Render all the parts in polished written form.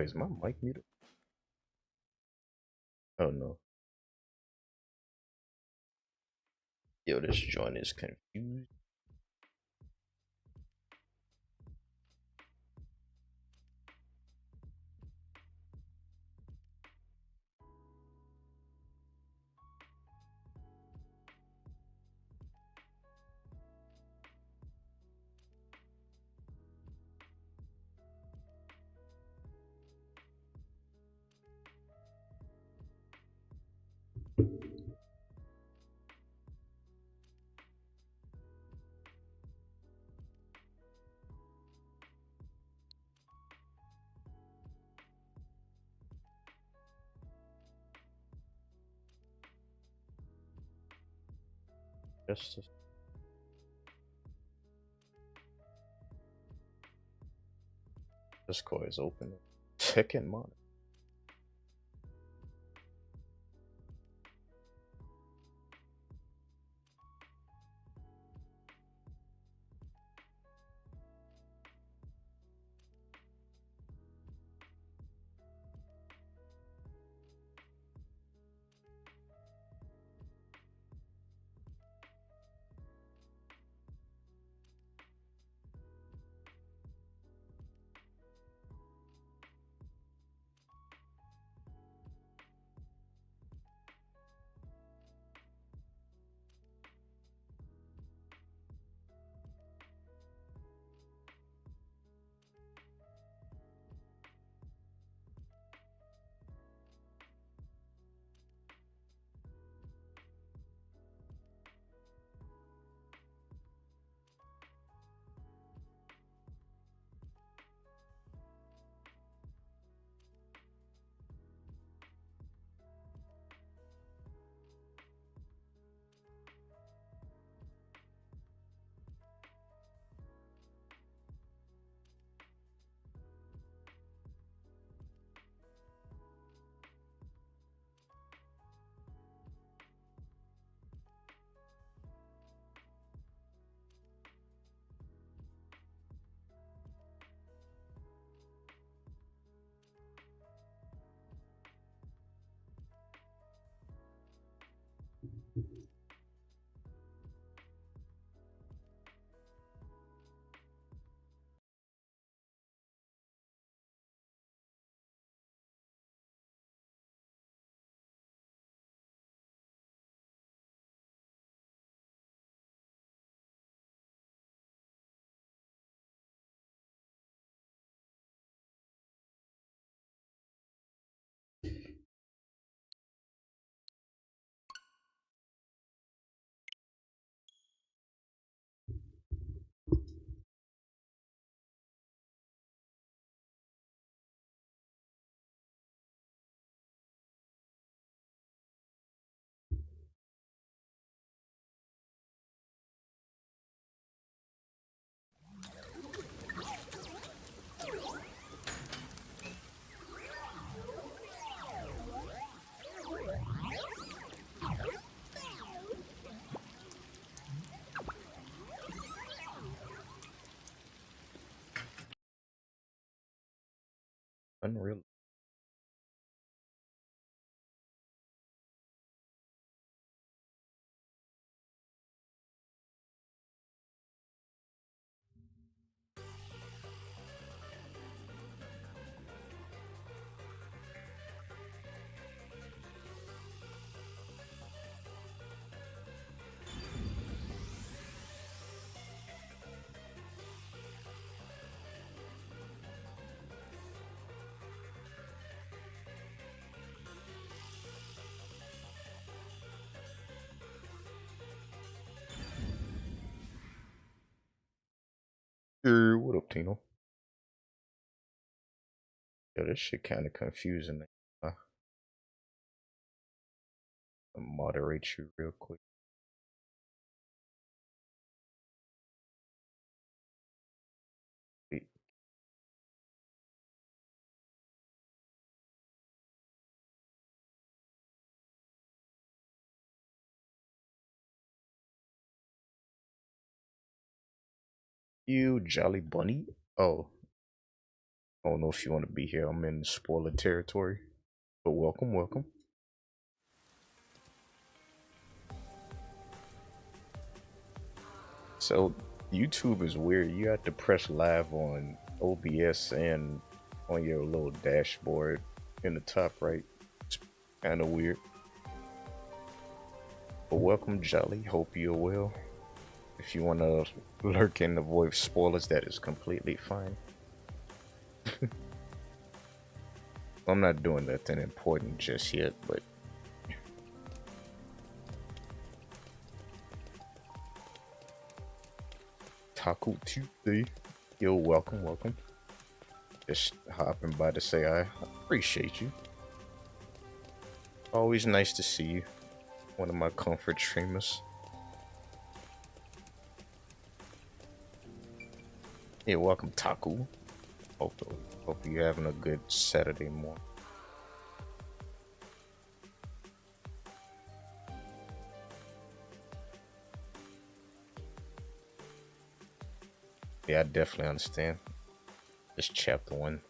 Wait, is my mic muted? Oh no. Yo, this joint is confused. Just Discord is open. Second monitor. Unreal. What up, Tino? Yo, this shit kind of confusing. Uh, I'll moderate you real quick. Wait, you jolly bunny? Oh, I don't know if you want to be here. I'm in spoiler territory, but welcome, welcome. So YouTube is weird. You have to press live on OBS and on your little dashboard in the top right. It's kind of weird. But welcome, Jolly. Hope you're well. If you want to lurk and avoid spoilers, that is completely fine. I'm not doing nothing important just yet, but Taco Tuesday. Yo, welcome, welcome. Just hopping by to say I appreciate you. Always nice to see you. One of my comfort streamers. Yeah, welcome, Taco. Hope you're having a good Saturday morning. Yeah, I definitely understand. This chapter 1,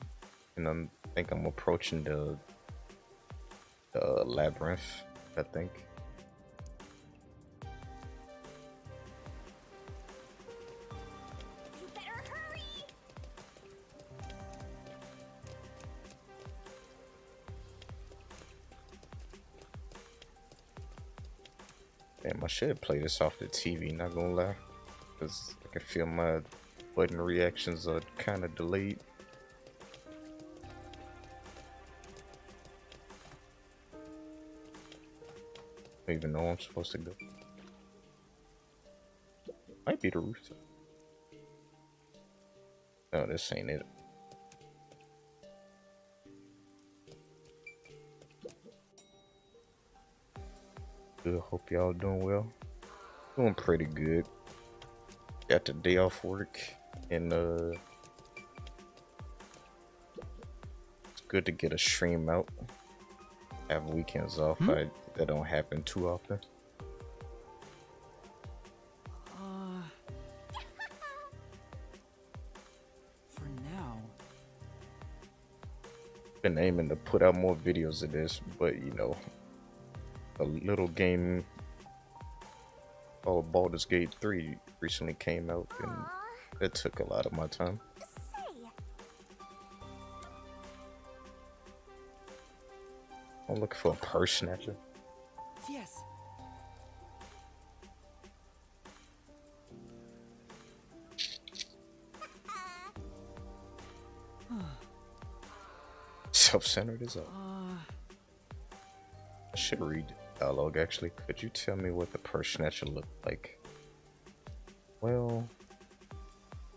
and I think I'm approaching the Labyrinth, I think. You better hurry! Damn, I should have played this off the TV, not gonna lie. Because I can feel my button reactions are kind of delayed. I don't even know where I'm supposed to go. Might be the rooftop. No, this ain't it. Good, hope y'all doing well. Doing pretty good. Got the day off work, and it's good to get a stream out. Have weekends off. That don't happen too often. For now. Been aiming to put out more videos of this, but you know, a little game called Baldur's Gate 3 recently came out, and it took a lot of my time. I'm looking for a purse snatcher. Yes. Self-centered is up. I should read dialogue actually. Could you tell me what the purse snatcher looked like? Well,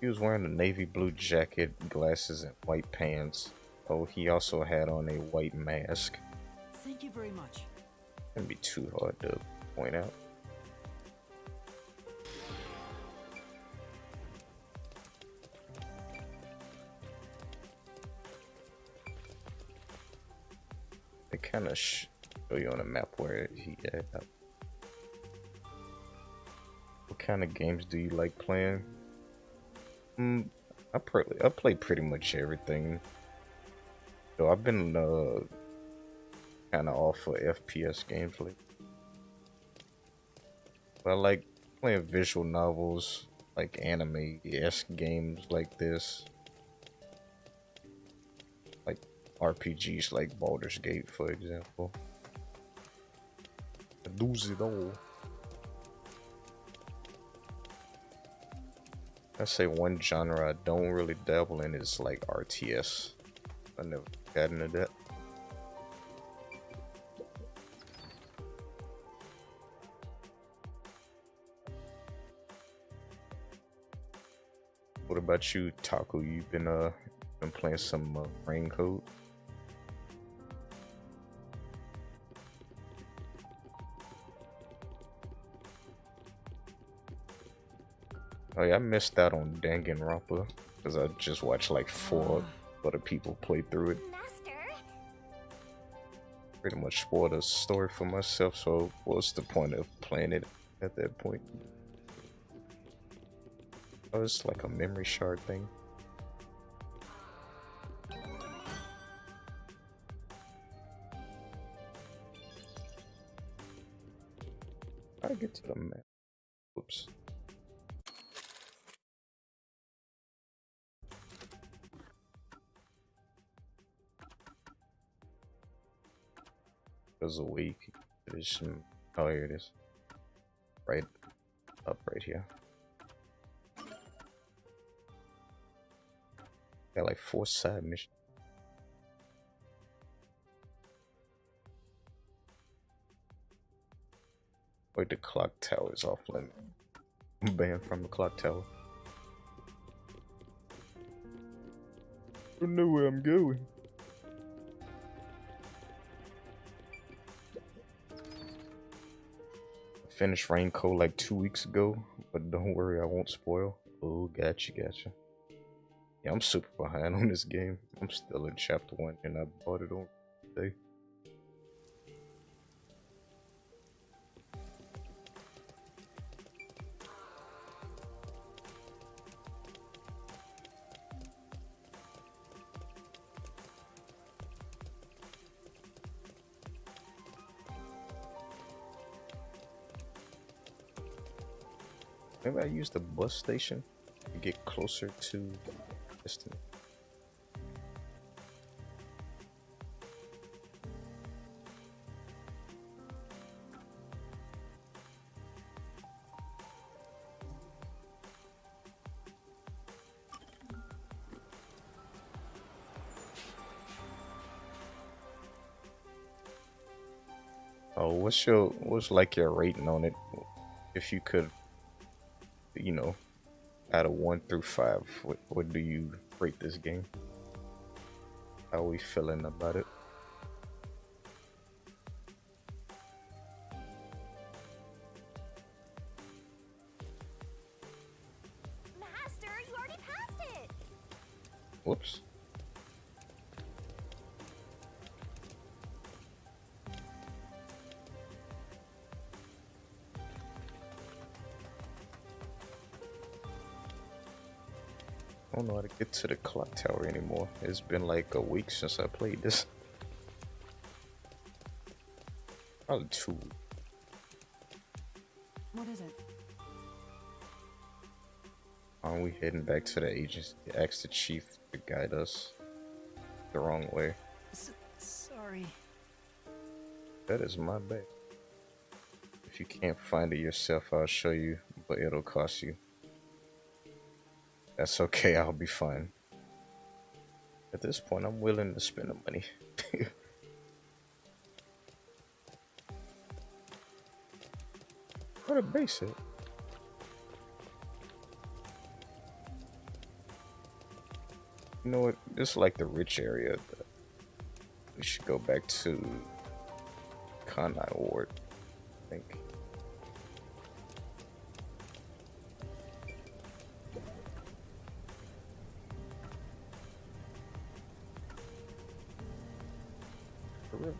he was wearing a navy blue jacket, glasses, and white pants. Oh, he also had on a white mask. Thank you very much. Couldn't be too hard to point out. They kind of show you on a map where he at. What kind of games do you like playing? I play pretty much everything. So I've been kind of off for FPS games lately. But I like playing visual novels, like anime-esque games like this. Like RPGs like Baldur's Gate, for example. I lose it all. I say one genre I don't really dabble in is like RTS. I never got into that. What about you, Taco? You've been playing some Rain Code? Oh yeah, I missed out on Danganronpa because I just watched like 4 other people play through it. Master? Pretty much spoiled the story for myself, so what's the point of playing it at that point? Oh, it's like a memory shard thing. get to the map? Oops. There's a week. There's some. Oh, here it is. Right up right here. Got like 4 side missions. Wait, the clock tower is off limit. I'm banned from the clock tower. I don't know where I'm going. I finished Raincoat like 2 weeks ago, but don't worry, I won't spoil. Oh, gotcha. Yeah, I'm super behind on this game. I'm still in chapter 1 and I bought it on today. Maybe I use the bus station to get closer to distance. Oh, what's like your rating on it? If you could, you know, out of 1 through 5, what do you rate this game? How are we feeling about it? Master, you already passed it! Whoops. I don't know how to get to the clock tower anymore. It's been like a week since I played this. Probably 2 weeks. What is it? Aren't we heading back to the agency to ask the chief to guide us the wrong way? Sorry. That is my bad. If you can't find it yourself, I'll show you, but it'll cost you. That's okay, I'll be fine. At this point, I'm willing to spend the money. What a base it. You know what? This is like the rich area. We should go back to Conai Ward, I think. The river.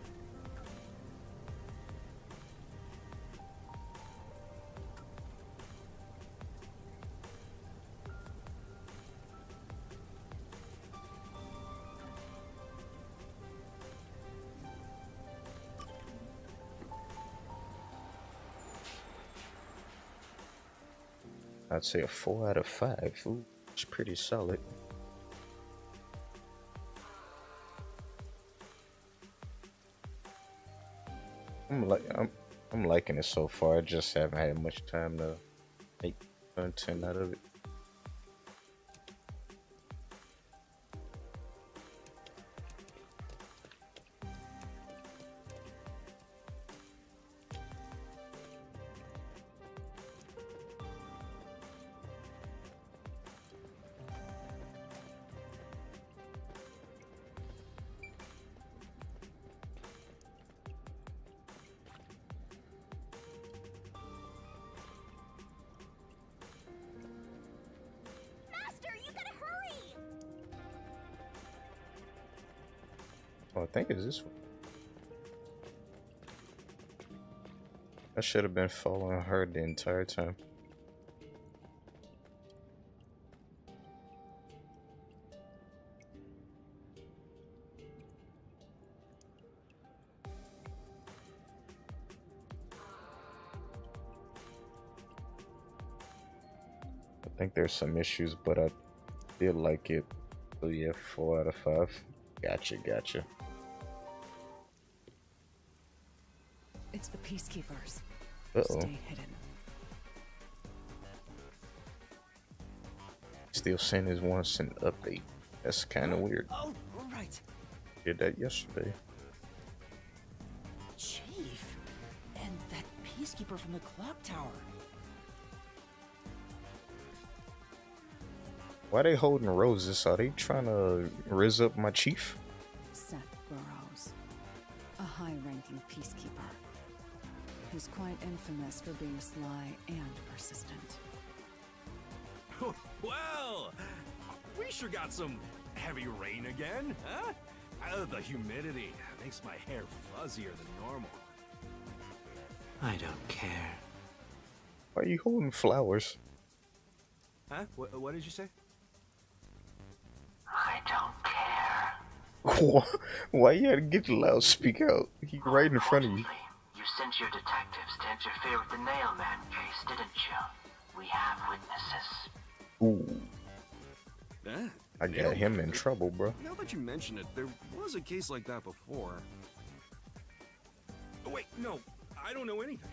I'd say a 4 out of 5. Ooh, it's pretty solid. I'm liking it so far. I just haven't had much time to make content out of it. Master, you gotta hurry! Oh, I think it's this one. I should have been following her the entire time. think there's some issues, but I feel like it. So yeah, 4 out of 5. Gotcha, gotcha. It's the peacekeepers. Uh-oh. Stay hidden. Still saying this once an update. That's kind of weird. Oh, right. Did that yesterday. Chief. And that peacekeeper from the clock tower. Why they holding roses? Are they trying to riz up my chief? Seth Burrows. A high-ranking peacekeeper. Who's quite infamous for being sly and persistent. Well, we sure got some heavy rain again, huh? The humidity makes my hair fuzzier than normal. I don't care. Why are you holding flowers? Huh? What did you say? I don't care. Why you had to get the loudspeaker out? He right in front of you. You sent your detectives to interfere with the Nailman case, didn't you? We have witnesses. Ooh, Huh? I got him in trouble, bro. Now that you mention it, there was a case like that before. Oh, wait, no, I don't know anything.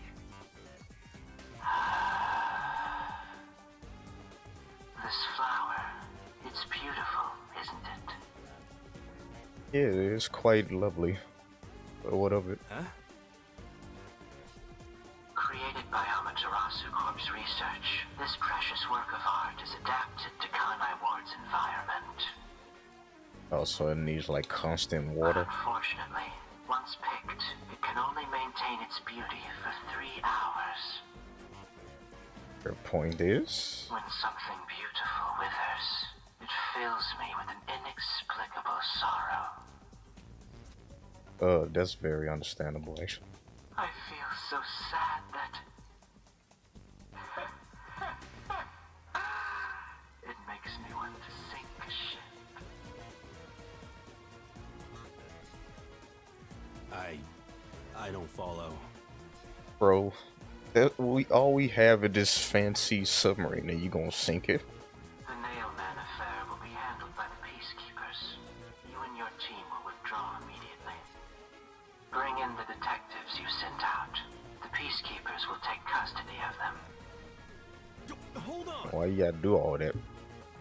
This flower, it's beautiful, isn't it? Yeah, it's quite lovely. But what of it? Huh? Created by Amaterasu Corp's research, this precious work of art is adapted to Kanai Ward's environment. Also, it needs like constant water. Unfortunately, once picked, it can only maintain its beauty for 3 hours. Your point is? When something beautiful withers, it fills me with an inexplicable sorrow. That's very understandable, actually. I feel so sad that it makes me want to sink a ship. I don't follow. Bro, all we have is this fancy submarine, and you gonna sink it? The Nailman affair will be handled by the peacekeepers. You and your team will withdraw immediately. Bring in the detectives you sent out. The peacekeepers will take custody of them. Hold on. Why you gotta do all that?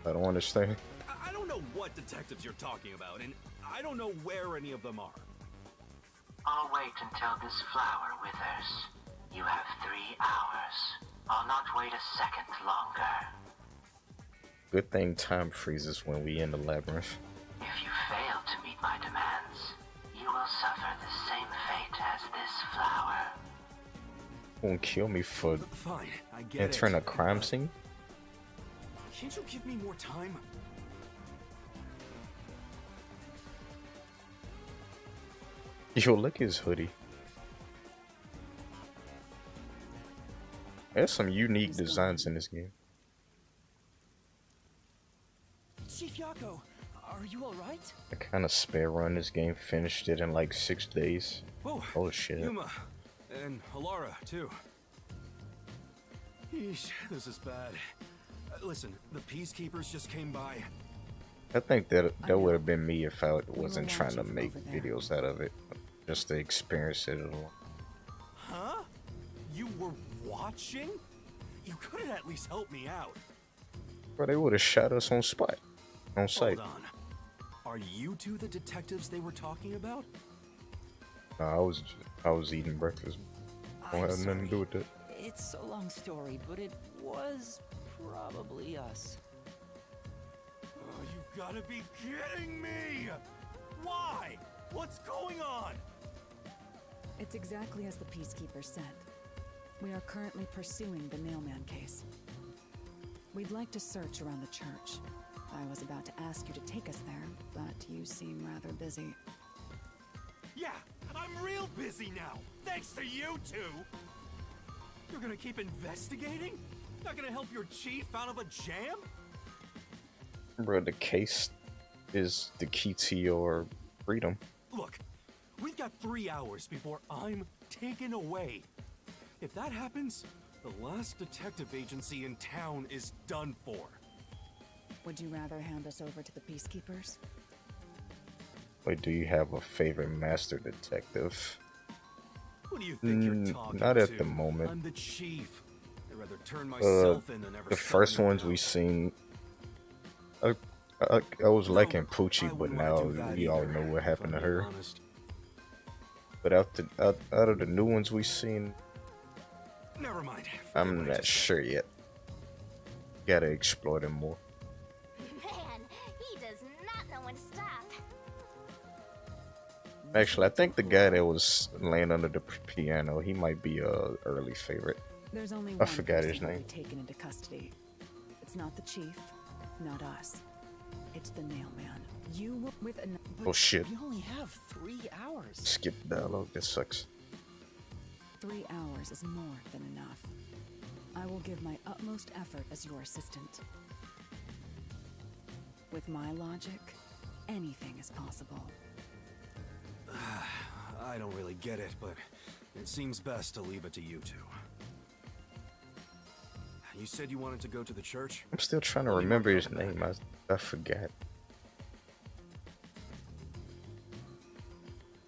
I don't understand. I don't know what detectives you're talking about, and I don't know where any of them are. I'll wait until this flower withers. You have 3 hours. I'll not wait a second longer. Good thing time freezes when we in the labyrinth. If you fail to meet my demands, you will suffer the same fate as this flower. Won't kill me for Fine, I get entering it. a crime scene? Can't you give me more time? Yo, look at his hoodie. There's some unique designs in this game. Chief Yako, are you alright? I kind of spare run this game, finished it in like 6 days. Whoa, Oh shit. Yuma, and Alara, too. Yeesh, this is bad. Listen, the peacekeepers just came by. I think that would have been me if I wasn't were trying to watching make over there. videos out of it. Just to experience it alone. Huh? You were watching? You could have at least helped me out. Bro, they would have shot us on spot. On site. Hold on. Are you two the detectives they were talking about? No, I was eating breakfast. Don't have nothing to do with that. It's a long story, but it was probably us. Oh, you gotta be kidding me! Why? What's going on? It's exactly as the peacekeeper said. We are currently pursuing the Nailman case. We'd like to search around the church. I was about to ask you to take us there, but you seem rather busy. Yeah, I'm real busy now, thanks to you two! You're gonna keep investigating? Not gonna help your chief out of a jam? Bro, the case is the key to your freedom. Look, we've got 3 hours before I'm taken away. If that happens, The last detective agency in town is done for. Would you rather hand us over to the Peacekeepers? Wait, do you have a favorite master detective? Who do you think you're talking not at to? the moment. I'm the chief. I'd rather turn myself in than ever The step first in your ones we mouth. seen, I was liking I Poochie, but wouldn't wanna now do that we all either, know what if happened to I'm being her. honest. But out of the new ones we seen, Never mind. Forget I'm what I not just said. sure yet. Gotta explore them more. Man, he does not know when to stop. Actually, I think the guy that was laying under the piano, he might be a early favorite. There's only I one forgot his person who'll name. be taken into custody. It's not the chief, not us. It's the Nailman. You were with an. Oh shit! We only have 3 hours. Skip dialogue. That sucks. 3 hours is more than enough. I will give my utmost effort as your assistant. With my logic, anything is possible. I don't really get it, but it seems best to leave it to you two. You said you wanted to go to the church? I'm still trying to remember his name. I forgot.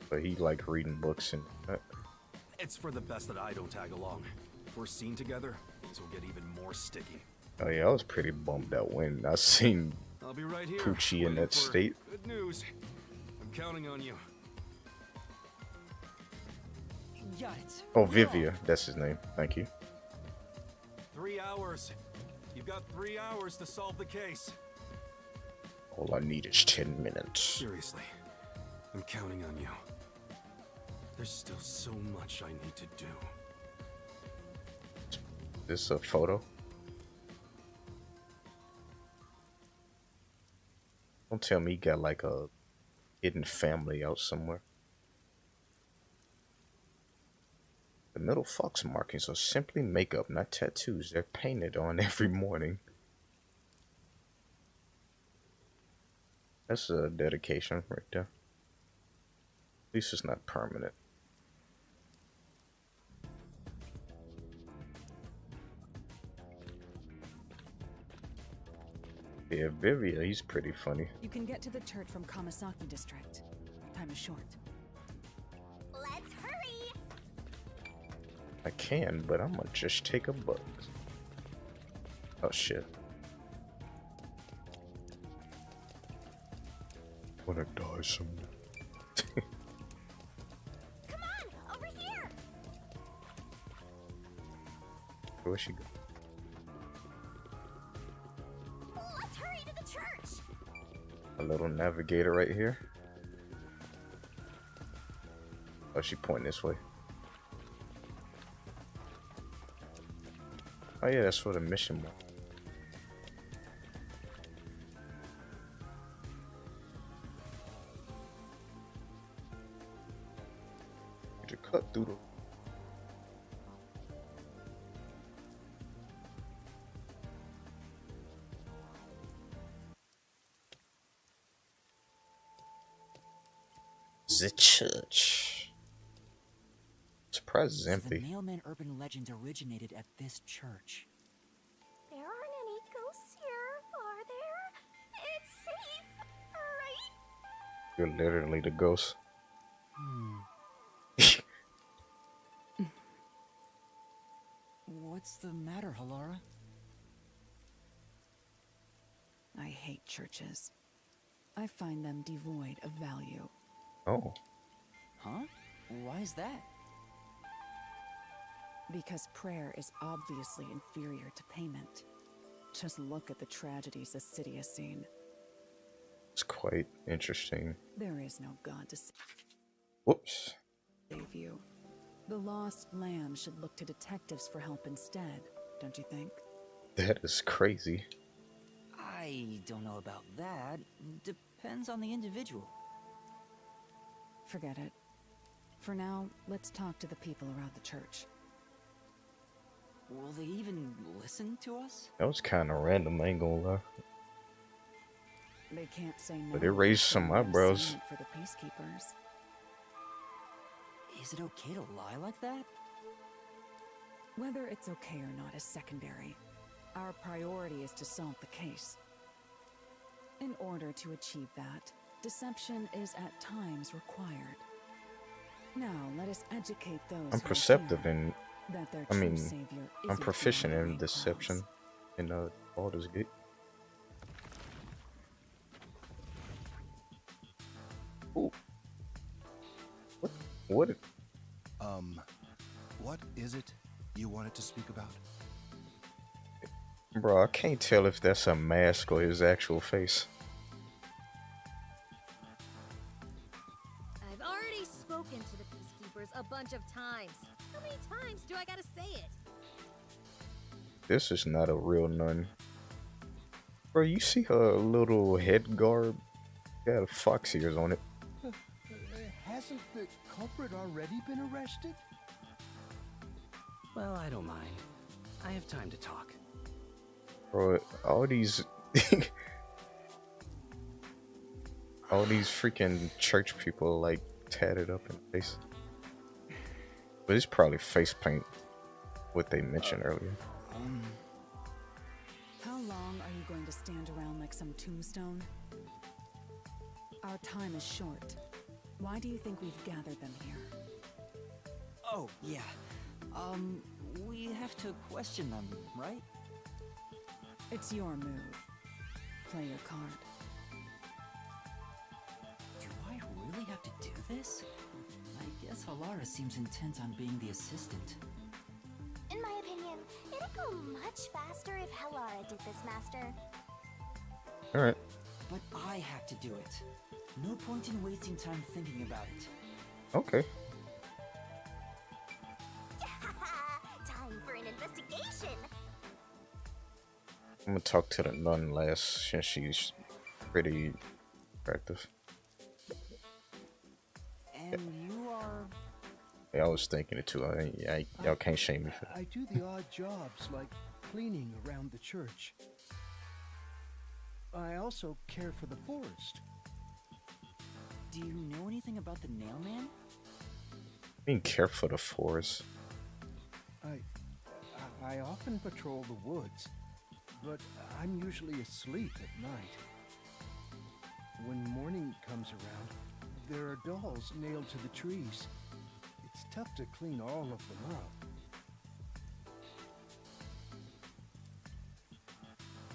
But he liked reading books and. It's for the best that I don't tag along. If we're seen together, things will get even more sticky. Oh yeah, I was pretty bummed out when I seen I'll be right here. Poochie in waiting that for state. Good news. I'm counting on you. Got it. Oh, Vivia, that's his name. Thank you. 3 hours. You've got 3 hours to solve the case. All I need is 10 minutes. Seriously, I'm counting on you. There's still so much I need to do. This a photo? Don't tell me he got like a hidden family out somewhere. The middle fox markings are simply makeup, not tattoos. They're painted on every morning. That's a dedication right there. At least it's not permanent. Yeah, Vivia, he's pretty funny. You can get to the church from Kamasaki district. Time is short. Let's hurry! I can, but I'm gonna just take a bus. Oh shit. Wanna die someday. Come on, over here! Where she go? Let's hurry to the church! A little navigator right here. Oh, she pointing this way. Oh yeah, that's what the mission was. Could you cut through the... The church. Surprised it's So the empty. Nailman urban legend originated at this church. There aren't any ghosts here, are there? It's safe, right? You're literally the ghost. What's the matter, Halara? I hate churches. I find them devoid of value. Oh. Huh? Why is that? Because prayer is obviously inferior to payment. Just look at the tragedies the city has seen. It's quite interesting. There is no God to Whoops. save you. The lost lamb should look to detectives for help instead, don't you think? That is crazy. I don't know about that. Depends on the individual. Forget it. For now, let's talk to the people around the church. Will they even listen to us? That was kind of random, I ain't gonna lie. They can't say no. But it raised some They're eyebrows. assignment for the peacekeepers. Is it okay to lie like that? Whether it's okay or not is secondary. Our priority is to solve the case. In order to achieve that, deception is at times required. Now, let us educate those I'm who are perceptive here in, that their I true mean, savior I'm isn't proficient beyond the in white deception clouds. in Baldur's Gate. Ooh. What? What is it you wanted to speak about? Bro, I can't tell if that's a mask or his actual face. I've already spoken to the peacekeepers a bunch of times. How many times do I gotta say it? This is not a real nun. Bro, you see her little head garb? Got fox ears on it. Hasn't the culprit already been arrested? Well, I don't mind. I have time to talk. Bro, all these all these freaking church people like tatted up in the face. But it's probably face paint, what they mentioned earlier. How long are you going to stand around like some tombstone? Our time is short. Why do you think we've gathered them here? Oh, yeah. We have to question them, right? It's your move. Play your card. Do I really have to do this? I guess Halara seems intent on being the assistant. In my opinion, it'd go much faster if Halara did this, Master. Alright. But I have to do it. No point in wasting time thinking about it. Okay. Time for an investigation. I'm gonna talk to the nun last since she's pretty attractive. And you are... Yeah, I was thinking it too. Y'all can't shame me for that. I do the odd jobs like cleaning around the church. I also care for the forest. Do you know anything about the Nailman? Being careful of the forest. I often patrol the woods, but I'm usually asleep at night. When morning comes around, there are dolls nailed to the trees. It's tough to clean all of them up.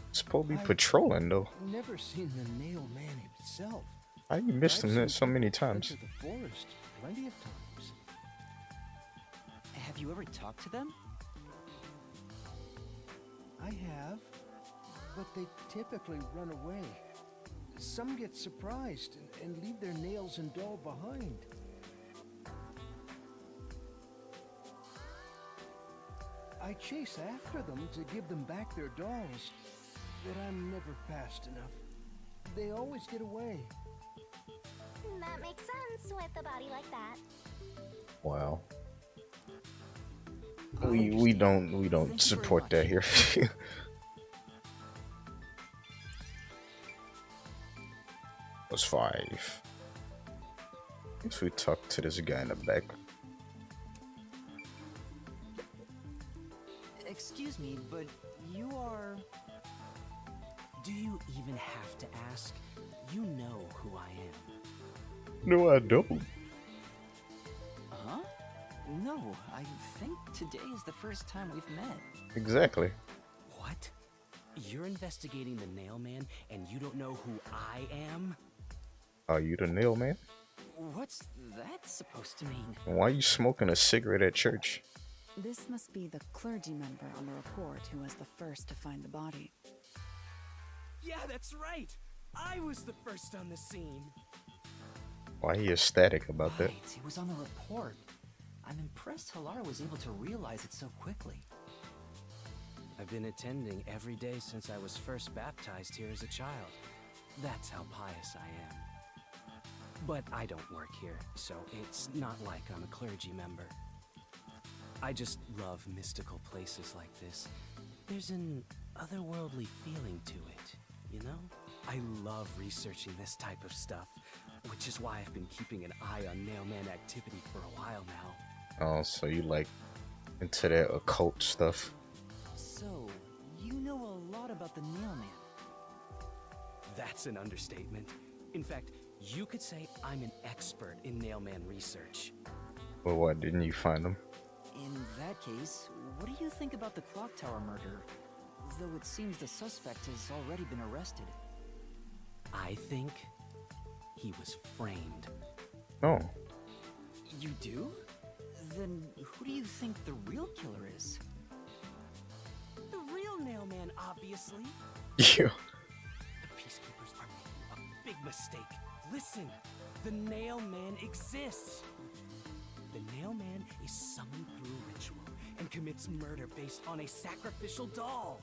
It's supposed to be patrolling though. Never seen the nail man himself. How you missed him that so many times? Into the forest plenty of times. Have you ever talked to them? I have, but they typically run away. Some get surprised and leave their nails and doll behind. I chase after them to give them back their dolls, but I'm never fast enough. They always get away. That makes sense with a body like that. Wow. We don't support that here. Was 5. Guess we talk to this guy in the back. Excuse me, but you are... Do you even have to ask? You know who I am. No, I don't. Huh? No, I think today is the first time we've met. Exactly. What? You're investigating the Nailman and you don't know who I am? Are you the nail man? What's that supposed to mean? Why are you smoking a cigarette at church? This must be the clergy member on the report who was the first to find the body. Yeah, that's right. I was the first on the scene. Why are you ecstatic about that? Right, it was on the report. I'm impressed Halara was able to realize it so quickly. I've been attending every day since I was first baptized here as a child. That's how pious I am. But I don't work here, so it's not like I'm a clergy member. I just love mystical places like this. There's an otherworldly feeling to it, you know? I love researching this type of stuff, which is why I've been keeping an eye on Nailman activity for a while now. Oh, so you like into that occult stuff. So, you know a lot about the Nailman. That's an understatement. In fact, you could say I'm an expert in Nailman research. Well, why didn't you find him? In that case, what do you think about the clock tower murder? Though it seems the suspect has already been arrested. I think he was framed. Oh, You do? Then who do you think the real killer is? The real Nailman, obviously. yeah. The Peacekeepers are making a big mistake. Listen, the Nailman exists. The Nailman is summoned through ritual and commits murder based on a sacrificial doll.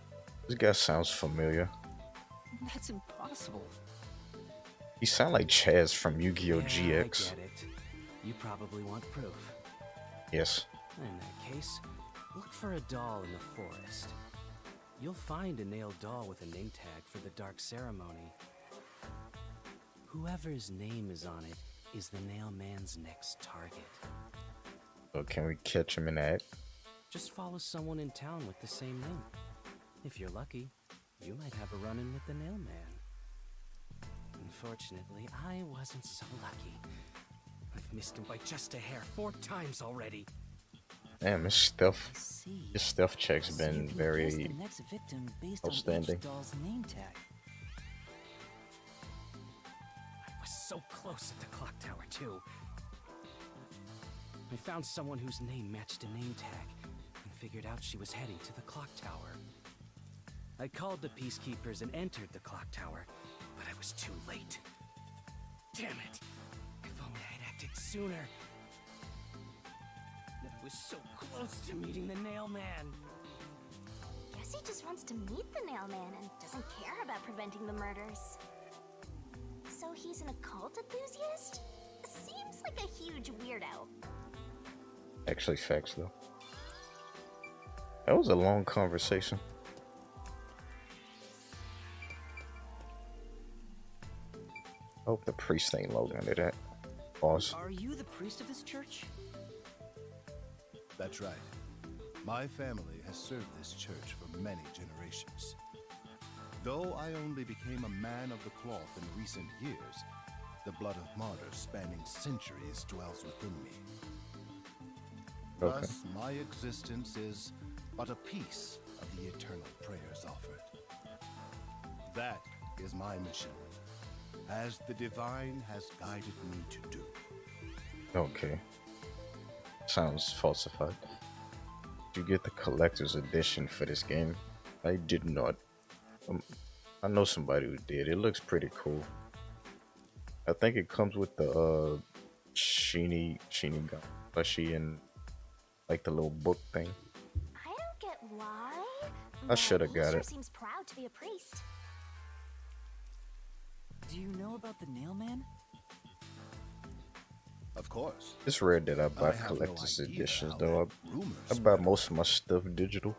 This guy sounds familiar. That's impossible. He sounds like Chaz from Yu-Gi-Oh! Yeah, GX. I get it. You probably want proof. Yes. In that case, look for a doll in the forest. You'll find a nailed doll with a name tag for the Dark Ceremony. Whoever's name is on it is the Nailman's next target. So can we catch him in the act? Just follow someone in town with the same name. If you're lucky, you might have a run-in with the Nailman. Unfortunately, I wasn't so lucky. I've missed him by just a hair 4 times already. Damn, his stealth check's been very outstanding. Doll's name tag. I was so close at the clock tower, too. I found someone whose name matched a name tag and figured out she was heading to the clock tower. I called the Peacekeepers and entered the clock tower, but I was too late. Damn it! If only I'd acted sooner. I was so close to meeting the Nailman. Guess he just wants to meet the Nailman and doesn't care about preventing the murders. So he's an occult enthusiast? Seems like a huge weirdo. Actually, facts though. That was a long conversation. Hope the priest ain't logged into that. Boss. Are you the priest of this church? That's right. My family has served this church for many generations. Though I only became a man of the cloth in recent years, the blood of martyrs spanning centuries dwells within me. Okay. Thus, my existence is but a piece of the eternal prayers offered. That is my mission, as the divine has guided me to do. Okay. Sounds falsified. Did you get the collector's edition for this game? I did not. I know somebody who did. It looks pretty cool. I think it comes with the Shinigami plushie and like the little book thing. I don't get why. I should have got He sure it. seems proud to be a priest. Do you know about the Nailman? Of course. It's rare that I buy I have no collector's idea editions how though. that rumor I buy spread. most of my stuff digital.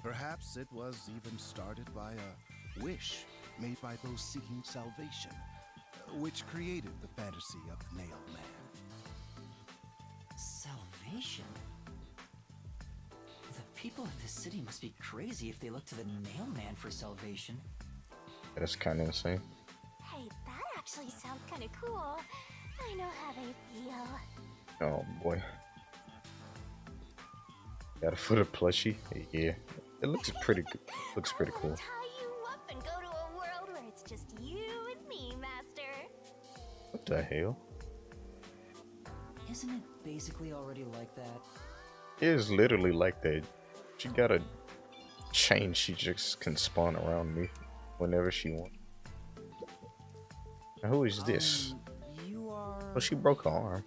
Perhaps it was even started by a wish made by those seeking salvation, which created the fantasy of Nailman. Salvation? The people of this city must be crazy if they look to the Nailman for salvation. That's kind of insane. Hey, that actually sounds kind of cool. I know how they feel. Oh boy. Got a foot of plushie? Yeah. It looks pretty good. Looks pretty I cool. wanna tie you up and go to a world where it's just you and me, Master. What the hell? Isn't it basically already like that? It is literally like that. She got a chain she just can spawn around me whenever she wants. Now who is this? You are... Oh, she broke her arm.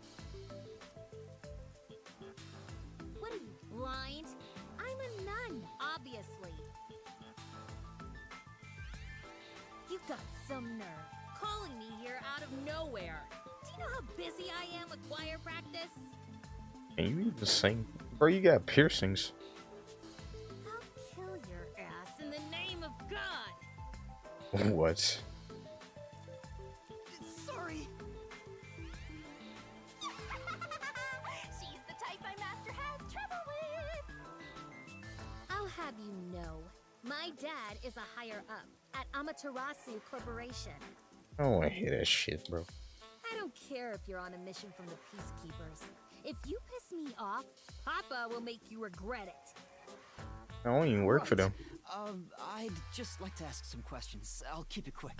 What are you, blind? I'm a nun, obviously. You've got some nerve, calling me here out of nowhere. Do you know how busy I am with choir practice? Can you even sing? Bro, you got piercings. I'll kill your ass in the name of God. What? Sorry. She's the type my master has have you know, my dad is a higher up at Amaterasu Corporation. I don't want to hear that shit, bro. I don't care if you're on a mission from the Peacekeepers. If you piss me off, Papa will make you regret it. I don't even work for them. I'd just like to ask some questions. I'll keep it quick.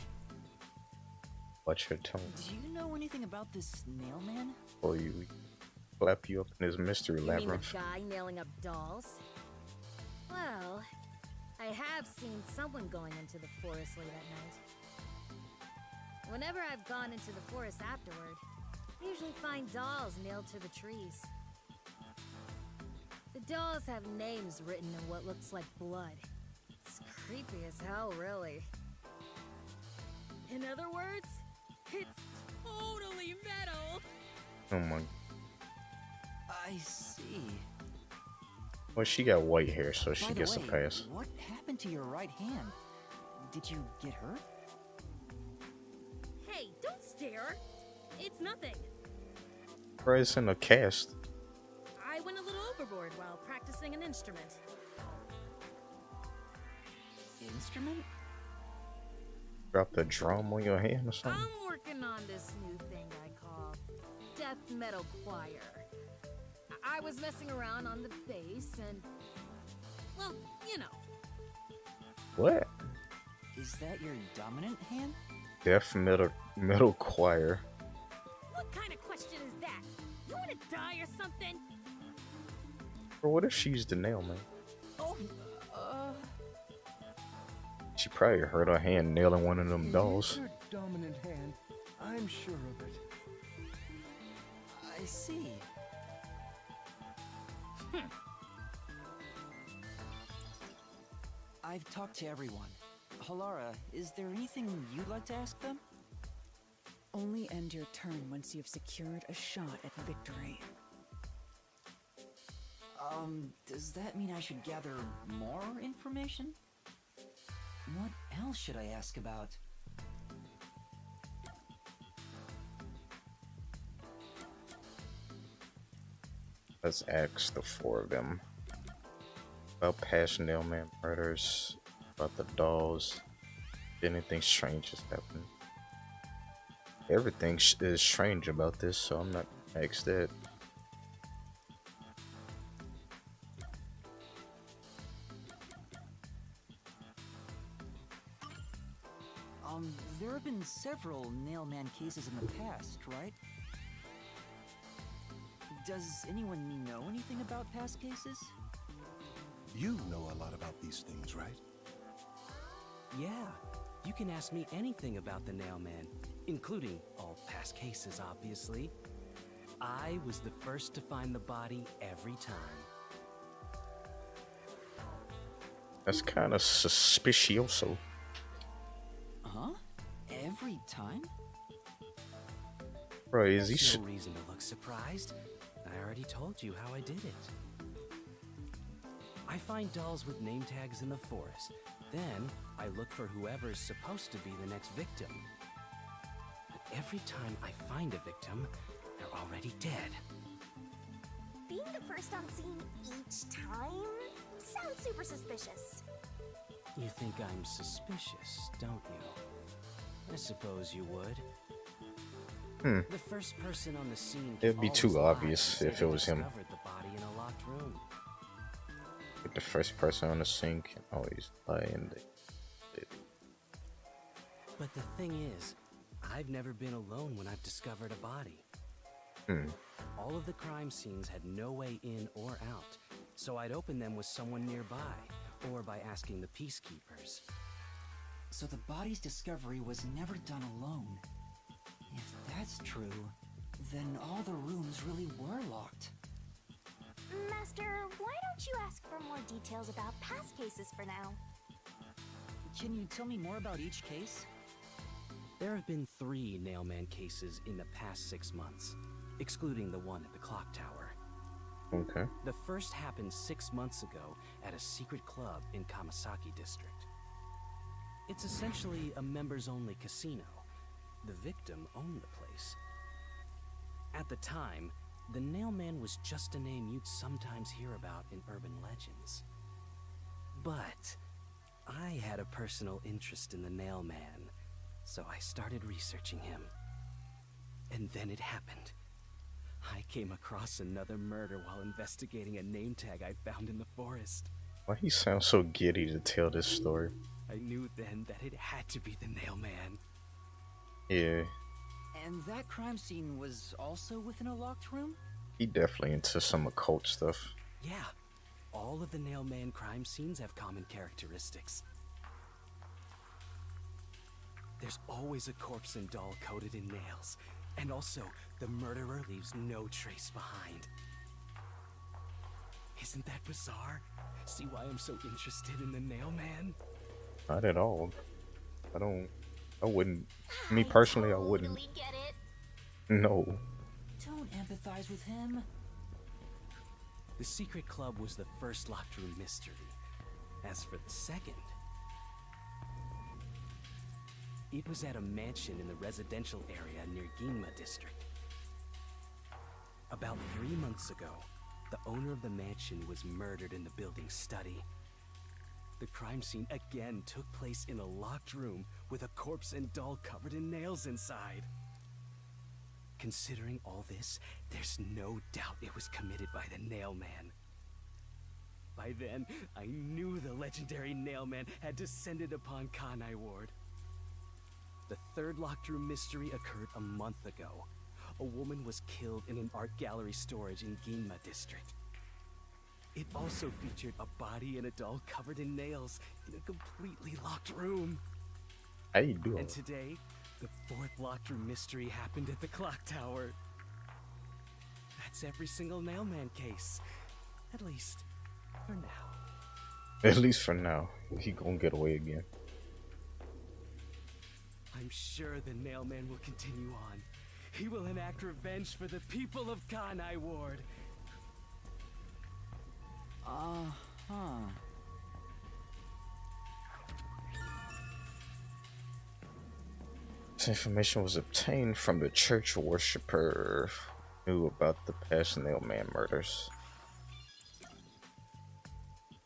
Watch your tone. Do you know anything about this nail man? Or you clap you up in this mystery You mean the labyrinth. guy nailing up dolls? Well, I have seen someone going into the forest late at night. Whenever I've gone into the forest afterward, I usually find dolls nailed to the trees. The dolls have names written in what looks like blood. It's creepy as hell, really. In other words, it's totally metal! Oh my. I see. Well, she got white hair, so she By the gets a way, pass. what happened to your right hand? Did you get hurt? Hey, don't stare! It's nothing. Bro, it's in a cast. I went a little overboard while practicing an instrument. Instrument? Drop the drum on your hand or something. I'm working on this new thing I call death metal choir. I was messing around on the bass and, well, you know. What? Is that your dominant hand? Death metal choir. What kind of question is that? You wanna die or something? Or what if she's the nail man? Oh, She probably hurt her hand nailing one of them dolls. It is her dominant hand. I'm sure of it. I see. I've talked to everyone. Halara, is there anything you'd like to ask them? Only end your turn once you've secured a shot at victory. Does that mean I should gather more information? What else should I ask about? Let's ask the four of them. About past nailman murders, about the dolls. Anything strange has happened. Everything is strange about this, so I'm not gonna ask that. There have been several Nailman cases in the past, right? Does anyone know anything about past cases? You know a lot about these things, right? Yeah, you can ask me anything about the Nailman, including all past cases, obviously. I was the first to find the body every time. That's kind of suspicioso. Huh? Every time? Bro, is he There's no reason to look surprised. I already told you how I did it. I find dolls with name tags in the forest. Then, I look for whoever's supposed to be the next victim. But every time I find a victim, they're already dead. Being the first on scene each time sounds super suspicious. You think I'm suspicious, don't you? I suppose you would. The first person on the scene can It'd be always too lie obvious and say if they it was him. discovered the body in a locked room. Like the first person on the scene can always lie and But the thing is, I've never been alone when I've discovered a body. All of the crime scenes had no way in or out, so I'd open them with someone nearby, or by asking the peacekeepers. So the body's discovery was never done alone. If that's true, then all the rooms really were locked. Master, why don't you ask for more details about past cases for now? Can you tell me more about each case? There have been 3 Nailman cases in the past 6 months, excluding the one at the clock tower. Okay. The first happened 6 months ago at a secret club in Kamasaki district. It's essentially a members-only casino. The victim owned the place. At the time, the Nailman was just a name you'd sometimes hear about in urban legends. But I had a personal interest in the nail man, so I started researching him. And then it happened. I came across another murder while investigating a name tag I found in the forest. Why he sounds so giddy to tell this story? I knew then that it had to be the nail man. Yeah, And that crime scene was also within a locked room? he definitely into some occult stuff. Yeah, all of the nail man crime scenes have common characteristics. There's always a corpse and doll coated in nails. And also, the murderer leaves no trace behind. Isn't that bizarre? See why I'm so interested in the nail man? Not at all. I wouldn't. Me personally, I wouldn't. Totally get it. No. Don't empathize with him. The secret club was the first locked room mystery. As for the second, it was at a mansion in the residential area near Ginma district. About 3 months ago, the owner of the mansion was murdered in the building's study. The crime scene again took place in a locked room with a corpse and doll covered in nails inside. Considering all this, there's no doubt it was committed by the nail man. By then, I knew the legendary nail man had descended upon Kanai Ward. The third locked room mystery occurred a month ago. A woman was killed in an art gallery storage in Ginma district. It also featured a body and a doll covered in nails in a completely locked room. How you doing? And today, the fourth locked room mystery happened at the clock tower. That's every single nailman case. At least, for now. At least for now. He gonna get away again. I'm sure the nailman will continue on. He will enact revenge for the people of Kanai Ward. Uh-huh. This information was obtained from the church worshiper who knew about the past nailman murders.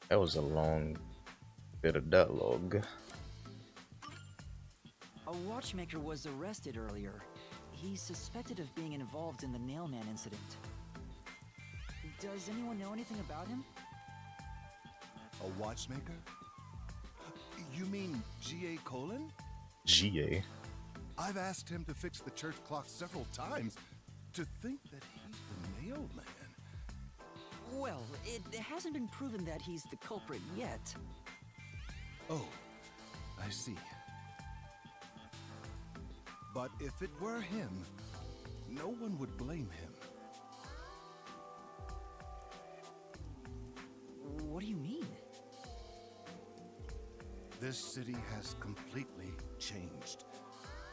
That was a long bit of dialogue. A watchmaker was arrested earlier. He's suspected of being involved in the nailman incident. Does anyone know anything about him? A watchmaker? You mean G.A. Colon? GA. I've asked him to fix the church clock several times. To think that he's the nail man. Well, it hasn't been proven that he's the culprit yet. Oh, I see. But if it were him, no one would blame him. What do you mean? This city has completely changed.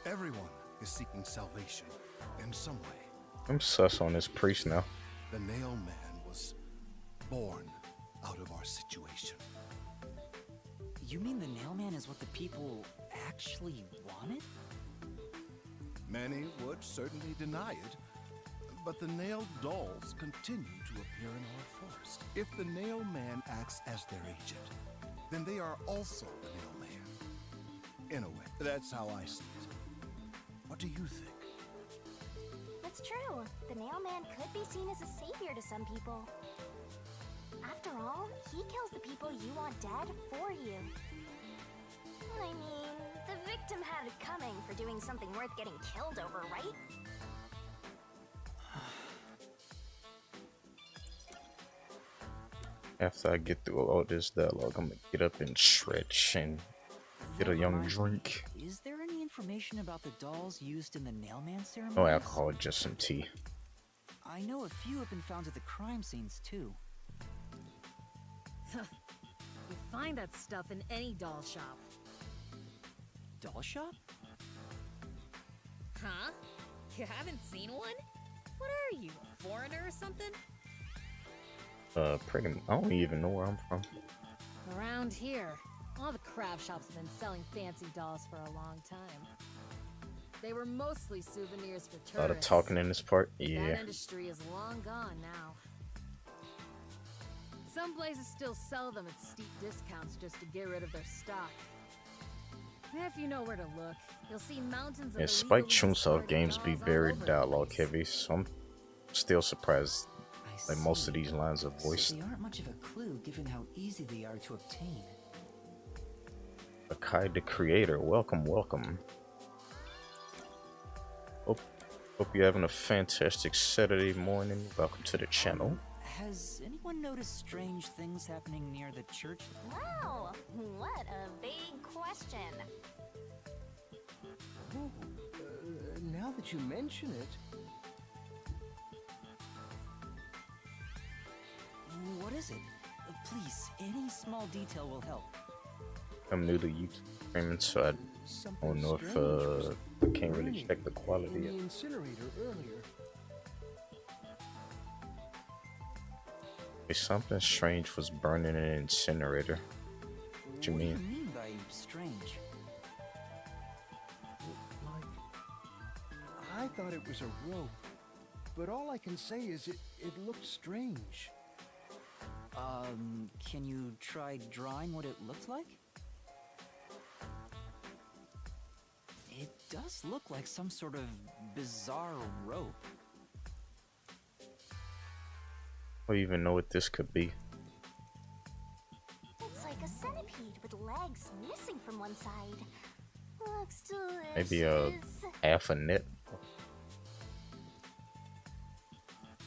Everyone is seeking salvation in some way. I'm sus on this priest now. The nail man was born out of our situation. You mean the nailman is what the people actually wanted? Many would certainly deny it, but the nailed dolls continue to appear in our forest. If the nail man acts as their agent, then they are also the nail man. In a way, that's how I see it. What do you think? It's true. The nailman could be seen as a savior to some people. After all, he kills the people you want dead for you. I mean, the victim had it coming for doing something worth getting killed over, right? After I get through all this dialogue, I'm gonna get up and stretch and get a young drink. Is there any information about the dolls used in the nailman ceremony? No alcohol, just some tea. I know a few have been found at the crime scenes too. You find that stuff in any doll shop. Doll shop? Huh? You haven't seen one? What are you, a foreigner or something? Pretty. I don't even know where I'm from. Around here, all the craft shops have been selling fancy dolls for a long time. They were mostly souvenirs for tourists. A lot of talking in this part. That Yeah. industry is long gone now. Some places still sell them at steep discounts just to get rid of their stock. If you know where to look, you'll see mountains of Yeah, Spike illegally Chunsoft discarded games be dolls all very over the dialogue place. heavy, so I'm still surprised I like most of see. these lines are So voiced. they aren't much of a clue given how easy they are to obtain. Akai the creator, welcome, welcome. Hope you're having a fantastic Saturday morning. Welcome to the channel. Has anyone noticed strange things happening near the church? Wow, what a big question. Oh, now that you mention it, What is it? Please, any small detail will help. I'm new to YouTube streaming, so I something don't know if strange was I can't really burning check the in quality. the incinerator earlier. Something strange was burning in an incinerator. What you What do mean? you mean by strange? Like, I thought it was a rope, but all I can say is it looked strange. Can you try drawing what it looked like? It does look like some sort of bizarre rope. I don't even know what this could be. It's like a centipede with legs missing from one side. Looks delicious. Maybe a half a net.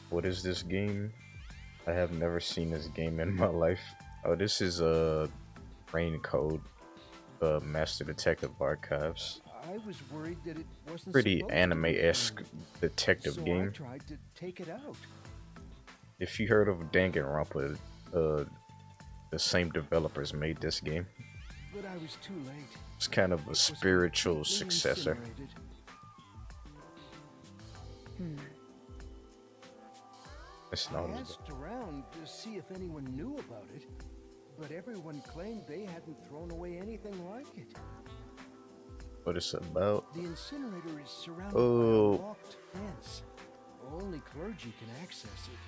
What is this game? I have never seen this game in my life. Oh, this is a Rain Code, Master Detective Archives. I was worried that it wasn't Pretty supposed to be anime-esque burned, detective so I game. tried to take it out. If you heard of Danganronpa, the same developers made this game. But I was too late. It's kind of It a was spiritual completely successor. incinerated. It's I not. asked around to see if anyone knew about it, but everyone claimed they hadn't thrown away anything like it. What it's about. The incinerator is surrounded Oh. by a locked fence. Only clergy can access it.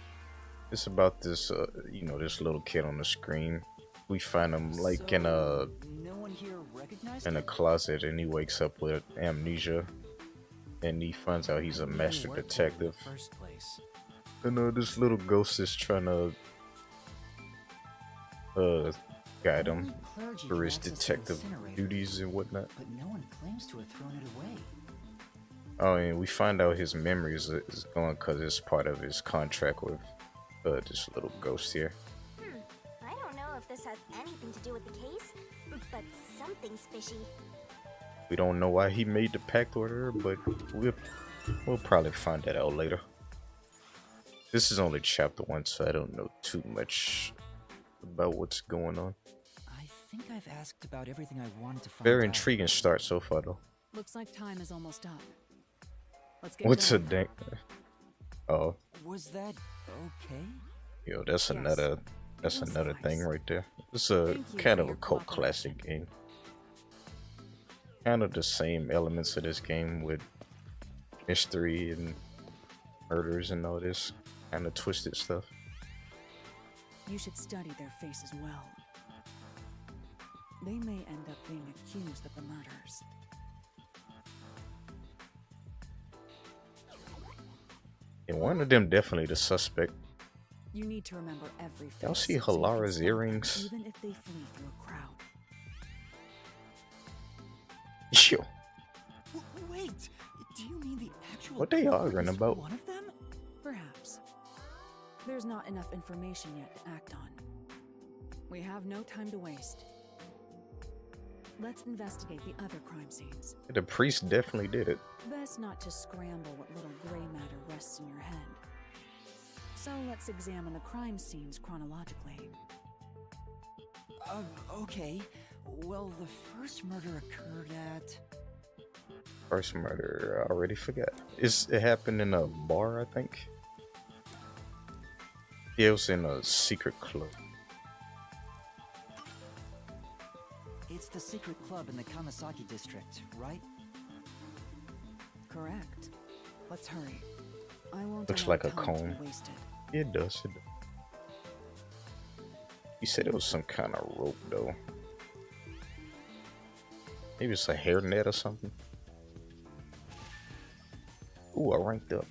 It's about this, this little kid on the screen. We find him like in a No one here recognized in a it? closet, and he wakes up with amnesia, and he finds out he's a Who even master worked here in the detective. first place? And this little ghost is trying to guide him Only clergy for can his access the detective incinerator, duties and whatnot. But no one claims to have thrown it away. Oh, and we find out his memories is gone because it's part of his contract with this little ghost here. I don't know if this has anything to do with the case, but something's fishy. We don't know why he made the pact with her, but we'll probably find that out later. This is only chapter 1, so I don't know too much about what's going on. I think I've asked about everything I wanted to find Very out. intriguing start so far, though. Looks like time is almost up. Let's get What's a going. dank? Oh, Was that okay? yo, that's Yes. another It'll thing suffice. right there. It's a Thank you kind for of a your cult cooperation. classic game. Kind of the same elements of this game with mystery and murders and all this kind of twisted stuff. You should study their faces well. They may end up being accused of the murders. And one of them definitely the suspect. You need to remember every face. Y'all see so you can Halara's spot them, earrings? Even if they flee through a crowd. Yo, Wait! Do you mean the actual what they culprit arguing is about? one of them? Perhaps. There's not enough information yet to act on. We have no time to waste. Let's investigate the other crime scenes. The priest definitely did it. Best not to scramble what little gray matter rests in your head. So let's examine the crime scenes chronologically. Okay. Well, the first murder occurred at... First murder, I already forgot. It happened in a bar, I think. Yeah, it was in a secret club. It's the secret club in the Kamasaki district, right? Correct. Let's hurry. I won't Looks allow like a time to be cone. wasted. It does. He said it was some kind of rope though. Maybe it's a hairnet or something. Ooh, I ranked up.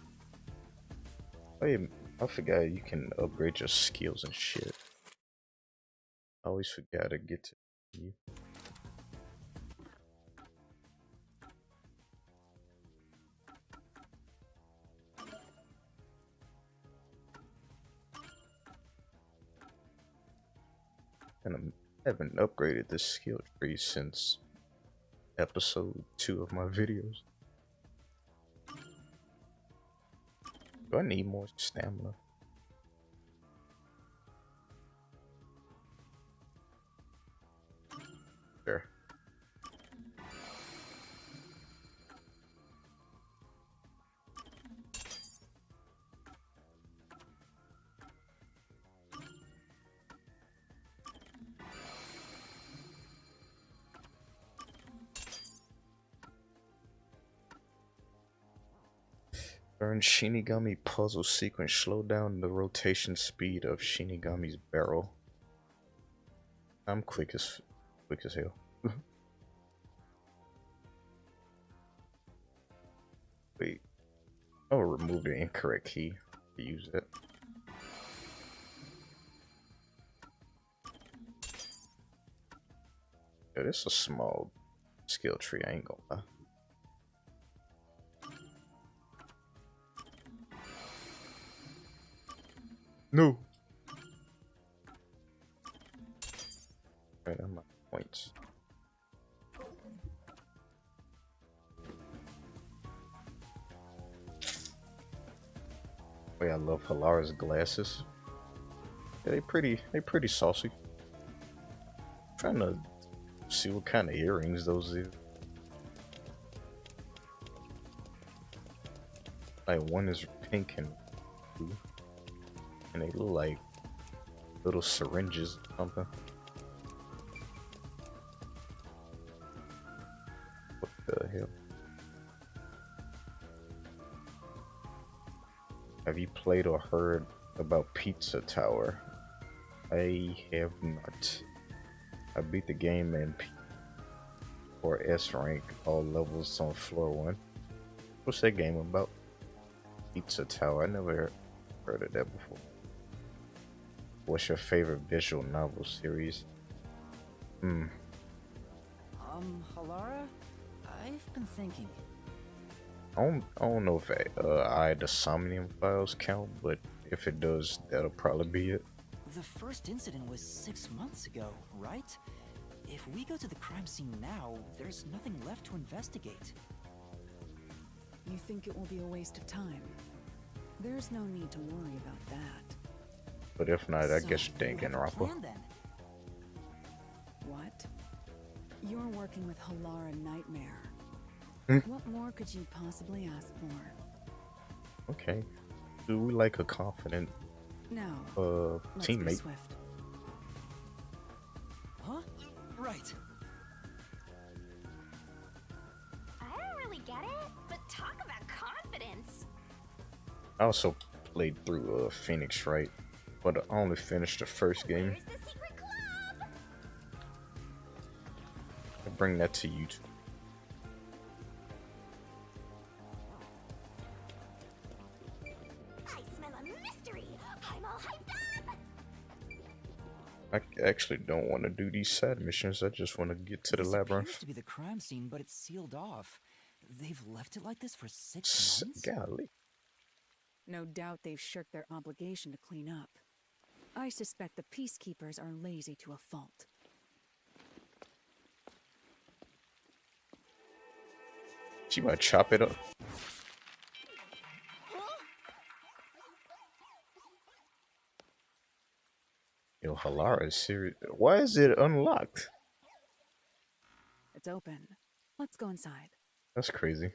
Wait, I forgot you can upgrade your skills and shit. I always forgot to get to you. And I haven't upgraded this skill tree since episode 2 of my videos. Do I need more stamina? There. Learn Shinigami puzzle sequence. Slow down the rotation speed of Shinigami's barrel. I'm quick as hell. Wait. I'll remove the incorrect key to use it. Yeah, this is a small skill tree, I ain't gonna lie. No. Right on my points. Wait, I love Halara's glasses. Yeah, they pretty saucy. Trying to see what kind of earrings those is. Like one is pink and blue. And they look like little syringes or something. What the hell? Have you played or heard about Pizza Tower? I have not. I beat the game in or S rank, all levels on floor 1. What's that game about? Pizza Tower. I never heard of that before. What's your favorite visual novel series? Halara? I've been thinking. I don't know if I the Somnium Files count, but if it does, that'll probably be it. The first incident was 6 months ago, right? If we go to the crime scene now, there's nothing left to investigate. You think it will be a waste of time? There's no need to worry about that. But if not, I So, guess you Dank and have a Rappa. plan, then? What? You're working with Halara Nightmare. Hmm? What more could you possibly ask for? Okay. Do we like a confident Now, let's be teammate? swift. Huh? Right. I don't really get it, but talk about confidence. I also played through Phoenix Wright, but I only finished the first game. Where's the secret club? I bring that to YouTube. I smell a mystery. I'm all hyped up. I actually don't want to do these side missions. I just want to get to the This labyrinth. appears to be the crime scene, but it's sealed off. They've left it like this for 6 months? Golly. No doubt they've shirked their obligation to clean up. I suspect the peacekeepers are lazy to a fault. She might chop it up. Yo, Halara is serious. Why is it unlocked? It's open. Let's go inside. That's crazy.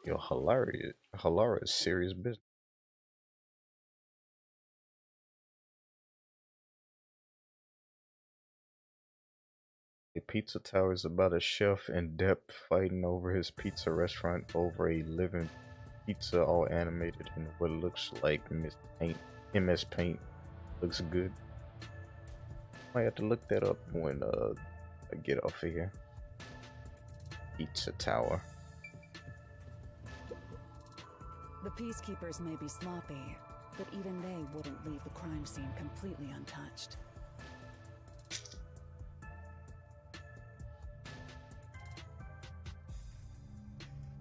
Yo, Halara is serious business. The Pizza Tower is about a chef in depth fighting over his pizza restaurant over a living pizza, all animated in what looks like MS Paint. Looks good. Might have to look that up when I get off of here. Pizza Tower. The peacekeepers may be sloppy, but even they wouldn't leave the crime scene completely untouched.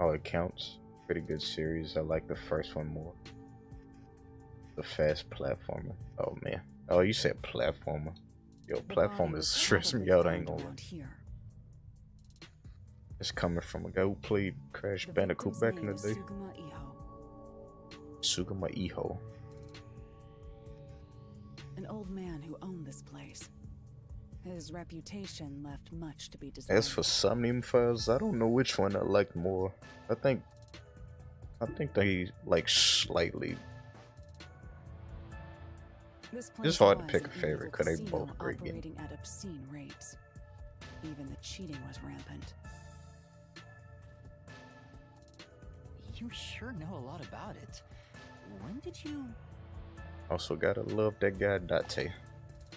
Oh, it counts. Pretty good series. I like the first one more. The fast platformer. Oh man. Oh, you said platformer. Yo, platformers stress me out. I ain't gonna lie. It's coming from a guy who played Crash Bandicoot back in the day. Sugama Iho. An old man who owned this place. His reputation left much to be desired. As for Somnium Files, I don't know which one I liked more. I think they like slightly. It's hard to pick a favorite because they both great games. Operating at obscene rates. Even the cheating was rampant. You sure know a lot about it. When did you... Also gotta love that guy Date.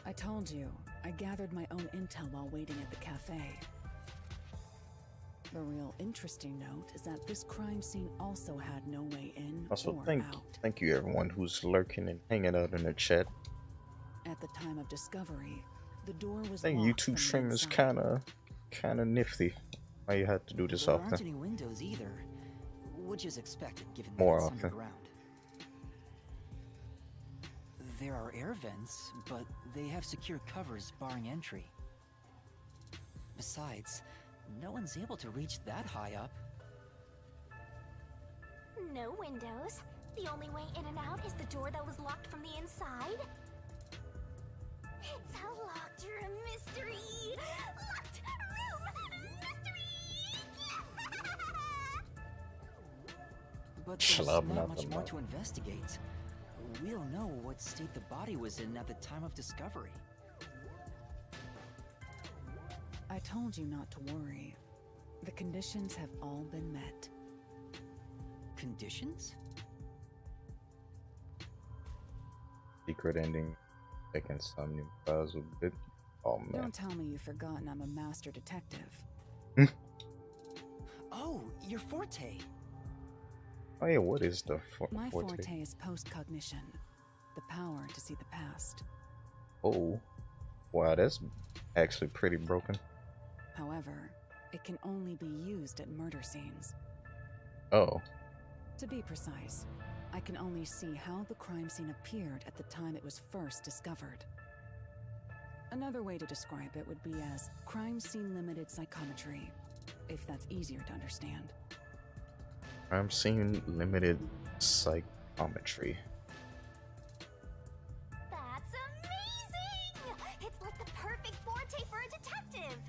I told you, I gathered my own intel while waiting at the cafe. The real interesting note is that this crime scene also had no way in Also, or out. thank you everyone who's lurking and hanging out in the chat. At the time of discovery, the door was I think locked YouTube from the stream is inside. kinda nifty. Why you have to do this There aren't often? any windows either, which is expected given that More it's often. underground. There are air vents, but they have secure covers barring entry. Besides, no one's able to reach that high up. No windows. The only way in and out is the door that was locked from the inside. It's a locked room mystery. Locked room mystery. But there's Schlub, not much nothing more more. to investigate. We don't know what state the body was in at the time of discovery. I told you not to worry. The conditions have all been met. Conditions? Secret ending. Taking Somnium Files a bit. Oh man. Don't tell me you've forgotten I'm a master detective. Oh, your forte! Oh yeah, what is the My forte? forte is post-cognition, the power to see the past. Oh, wow, that's actually pretty broken. However, it can only be used at murder scenes. Oh, To be precise, I can only see how the crime scene appeared at the time it was first discovered. Another way to describe it would be as crime scene limited psychometry, if that's easier to understand. I'm seeing limited psychometry. That's amazing! It's like the perfect forte for a detective.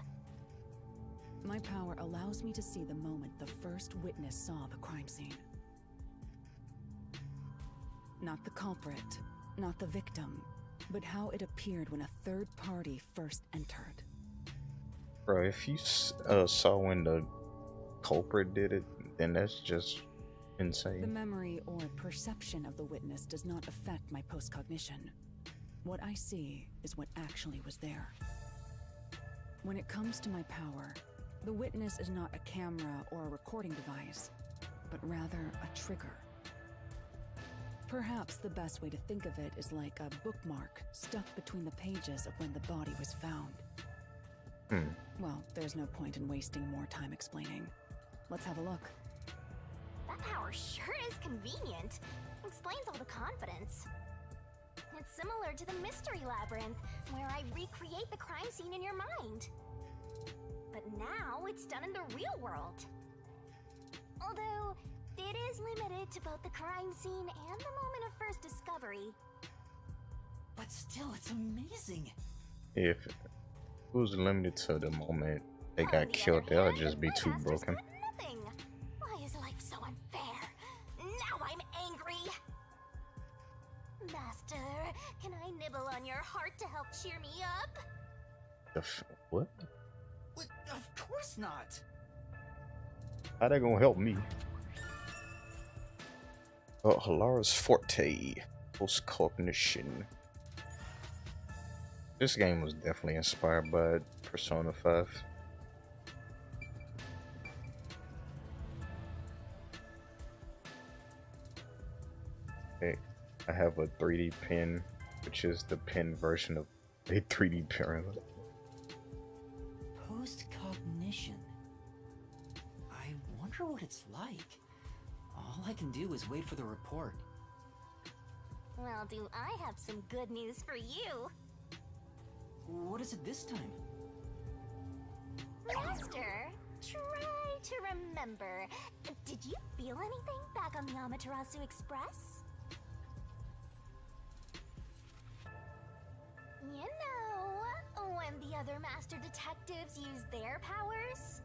My power allows me to see the moment the first witness saw the crime scene. Not the culprit, not the victim, but how it appeared when a third party first entered. Bro, if you saw when the culprit did it, then that's just The insane. memory or perception of the witness does not affect my postcognition. What I see is what actually was there. When it comes to my power, the witness is not a camera or a recording device, but rather a trigger. Perhaps the best way to think of it is like a bookmark stuck between the pages of when the body was found. Well, there's no point in wasting more time explaining. Let's have a look. That power sure is convenient. Explains all the confidence. It's similar to the mystery labyrinth, where I recreate the crime scene in your mind. But now it's done in the real world. Although, it is limited to both the crime scene and the moment of first discovery. But still, it's amazing. If it was limited to the moment they got killed, that would just be too broken. Nothing. Why is life so unfair? Now I'm angry. Master, can I nibble on your heart to help cheer me up? What? Of course not. How that gonna help me? Oh, Halara's forte, post-cognition. This game was definitely inspired by Persona 5. Okay, I have a 3D pen, which is the pen version of a 3D printer. Post-cognition. I wonder what it's like. All I can do is wait for the report. Well, do I have some good news for you? What is it this time? Master, try to remember. Did you feel anything back on the Amaterasu Express? You know, when the other master detectives use their powers?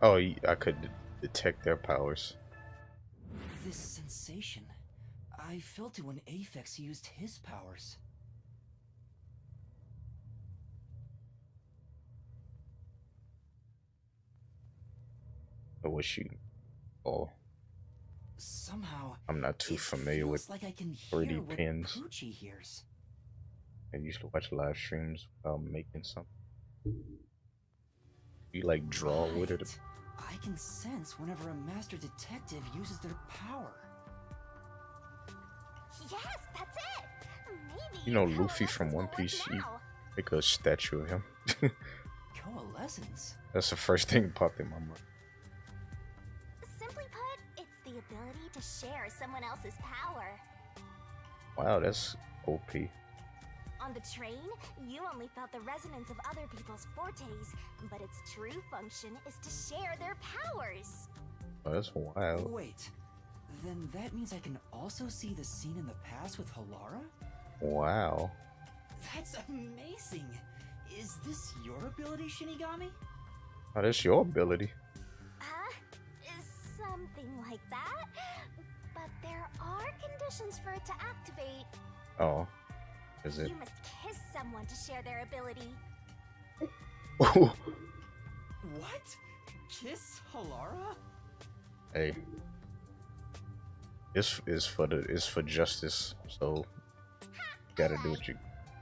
Oh, I could detect their powers. This sensation. I felt it when Aphex used his powers. Or was she? Oh, Somehow, I'm not too it familiar feels with like I can 3D hear what pens. Poochie hears. I usually watch live streams while making something. You like draw with it? Right. I can sense whenever a master detective uses their power. Yes, that's it! Maybe You know your Luffy from coalescence One will work Piece? You now. make a statue of him. Coalescence? That's the first thing that popped in my mind. Simply put, it's the ability to share someone else's power. Wow, that's OP. On the train, you only felt the resonance of other people's fortes, but its true function is to share their powers. Oh, that's wild. Wait, then that means I can also see the scene in the past with Halara? Wow. That's amazing! Is this your ability, Shinigami? Oh, that's your ability. Is something like that. But there are conditions for it to activate. Oh, is it? You must kiss someone to share their ability. What? Kiss Halara? Hey, it's for justice. So gotta do what you.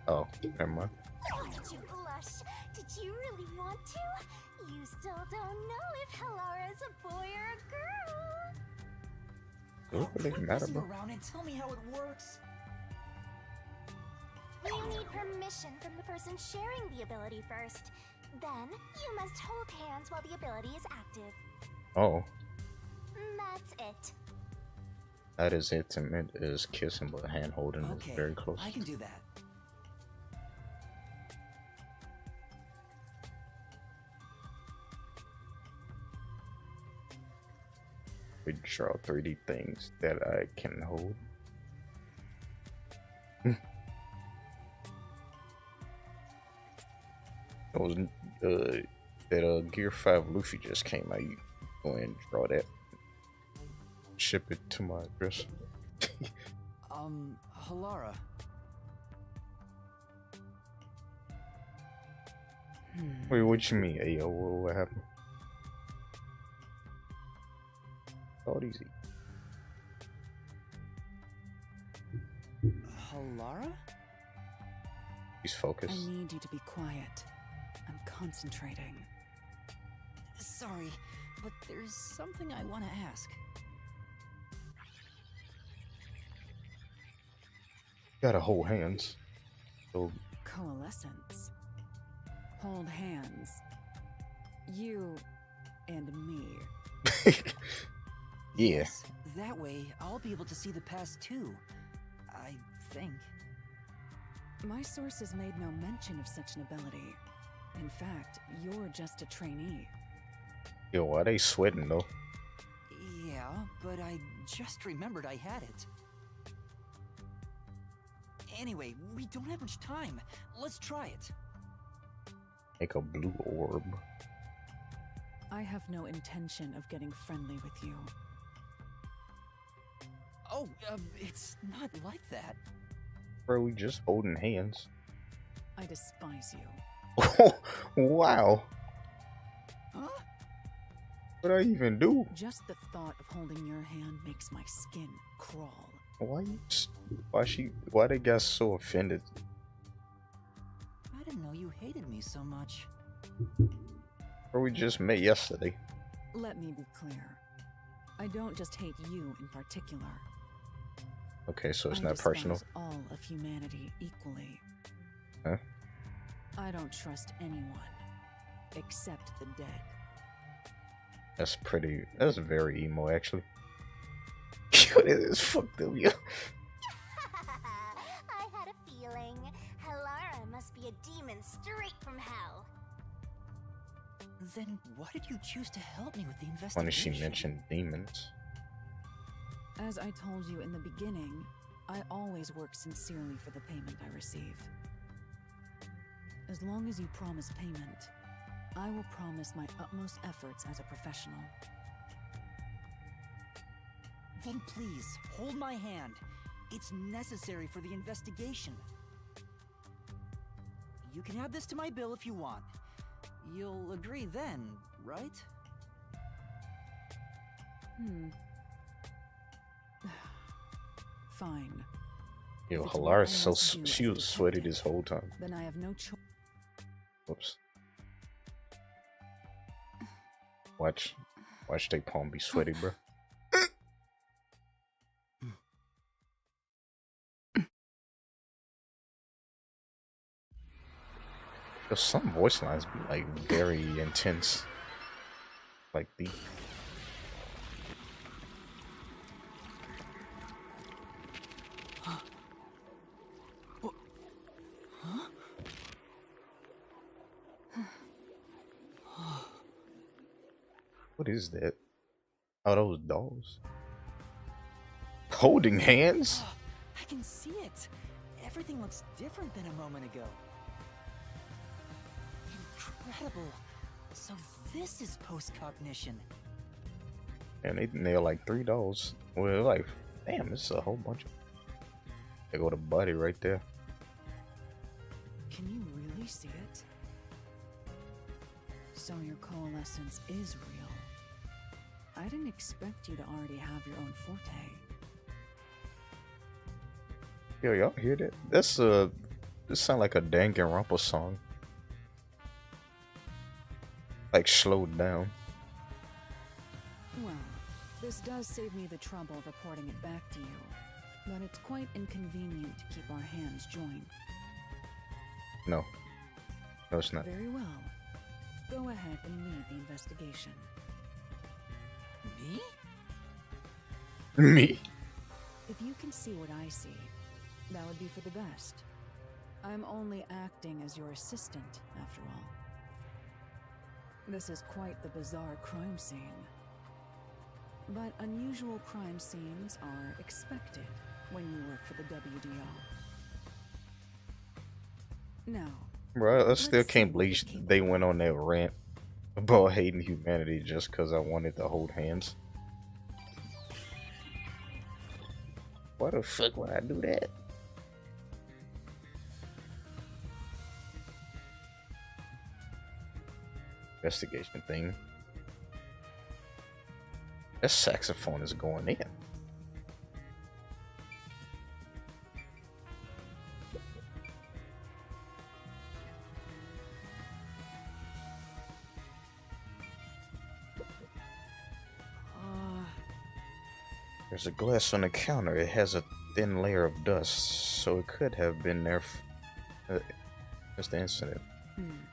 Oh, never mind. Oh, did you blush? Did you really want to? You still don't know if Halara is a boy or a girl. It really Quit matter, messing bro. around and tell me how it works. You need permission from the person sharing the ability first. Then, you must hold hands while the ability is active. Oh, That's it. that is intimate as kissing, but hand holding is Okay, very close. I can do that. We draw 3D things that I can hold. It was that Gear 5 Luffy just came out. You go ahead and draw that. Ship it to my address. Halara. Wait, what you mean? Ayo, what happened? Oh, easy. Halara? He's I focused. need you to be quiet. I'm concentrating. Sorry, but there's something I want to ask. Gotta hold hands. So Coalescence. Hold hands. You and me. yeah. Yes, that way I'll be able to see the past too. I think. My sources made no mention of such an ability. In fact, you're just a trainee. Yo, why they sweating though? Yeah, but I just remembered I had it. Anyway, we don't have much time. Let's try it. Make a blue orb. I have no intention of getting friendly with you. Oh, it's not like that. Bro, we just holding hands. I despise you. Wow. Huh? What I even do? Just the thought of holding your hand makes my skin crawl. Why they got so offended? I didn't know you hated me so much. Or we just met yesterday. Let me be clear. I don't just hate you in particular. Okay, so it's I not despise personal. all of humanity equally. Huh? I don't trust anyone except the dead. That's very emo, actually. Yo, this is fucked up, yo. I had a feeling. Halara must be a demon straight from hell. Then why did you choose to help me with the investigation? Funny she mentioned demons. As I told you in the beginning, I always work sincerely for the payment I receive. As long as you promise payment, I will promise my utmost efforts as a professional. Then please, hold my hand. It's necessary for the investigation. You can add this to my bill if you want. You'll agree then, right? Fine. Yo, If it's what Halara's I so must do she as a was sweaty detective, this whole time. Then I have no choice. Whoops. Watch they palm be sweaty, bro. Yo, some voice lines be like very intense, like deep. What is that? Oh, those dolls. Holding hands? I can see it. Everything looks different than a moment ago. Incredible. So this is post-cognition. And they nail like 3 dolls. Well, like, damn, this is a whole bunch of. They go to Buddy right there. Can you really see it? So your coalescence is real. I didn't expect you to already have your own forte. Yo, y'all hear that? This sound like a Danganronpa song. Like slowed down. Well, this does save me the trouble of reporting it back to you, but it's quite inconvenient to keep our hands joined. No, it's not. Very well. Go ahead and lead the investigation. Me? Me. If you can see what I see, that would be for the best. I'm only acting as your assistant, after all. This is quite the bizarre crime scene. But unusual crime scenes are expected when you work for the WDO. Now, Bro, I still let's can't see what believe the they went on that rant about hating humanity just because I wanted to hold hands. Why the fuck would I do that? Investigation thing. That saxophone is going in. There's a glass on the counter. It has a thin layer of dust, so it could have been there. That's the incident.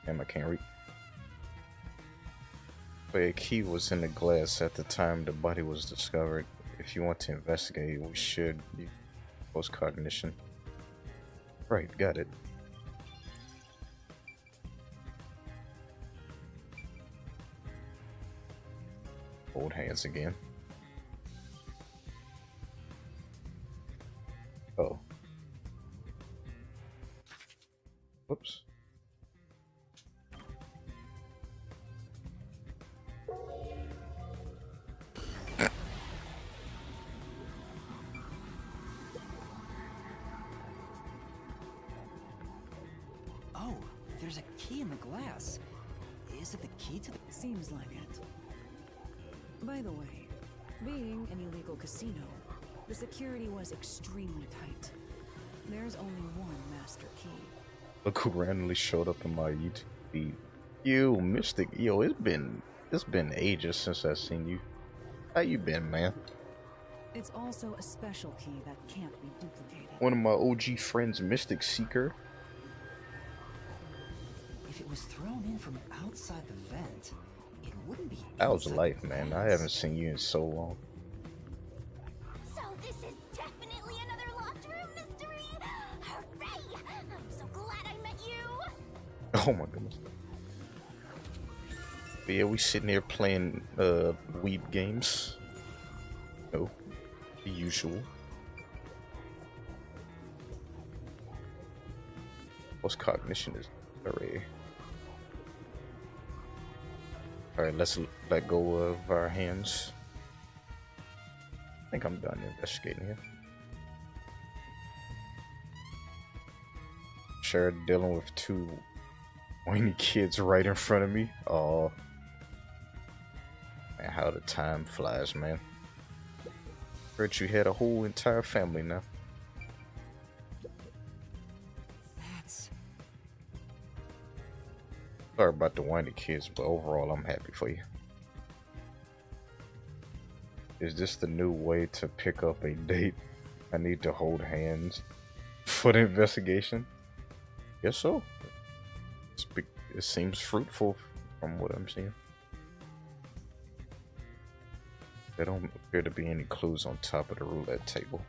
Damn, I can't read. But a key was in the glass at the time the body was discovered. If you want to investigate, we should use post-cognition. Right, got it. Hold hands again. Oh. Whoops. Oh, there's a key in the glass. Is it the key to the... Seems like it. By the way, being an illegal casino, the security was extremely tight. There's only one master key. Look who randomly showed up in my YouTube feed. You, Mystic. Yo, it's been ages since I've seen you. How you been, man? It's also a special key that can't be duplicated. One of my OG friends, Mystic Seeker. If it was thrown in from outside the vent, it wouldn't be. How's inside life, the man? I vents. haven't seen you in so long. So this is definitely another locked room mystery! Hooray! I'm so glad I met you! Oh my goodness. But yeah, we sitting here playing weeb games. No, the usual. Post cognition is array. Alright, let's let go of our hands. I think I'm done investigating here. Sure, dealing with two whiny kids right in front of me. Oh, man, how the time flies, man. Heard you had a whole entire family now. That's. Sorry about the whiny kids, but overall, I'm happy for you. Is this the new way to pick up a date? I need to hold hands for the investigation? Guess so. It seems fruitful from what I'm seeing. There don't appear to be any clues on top of the roulette table.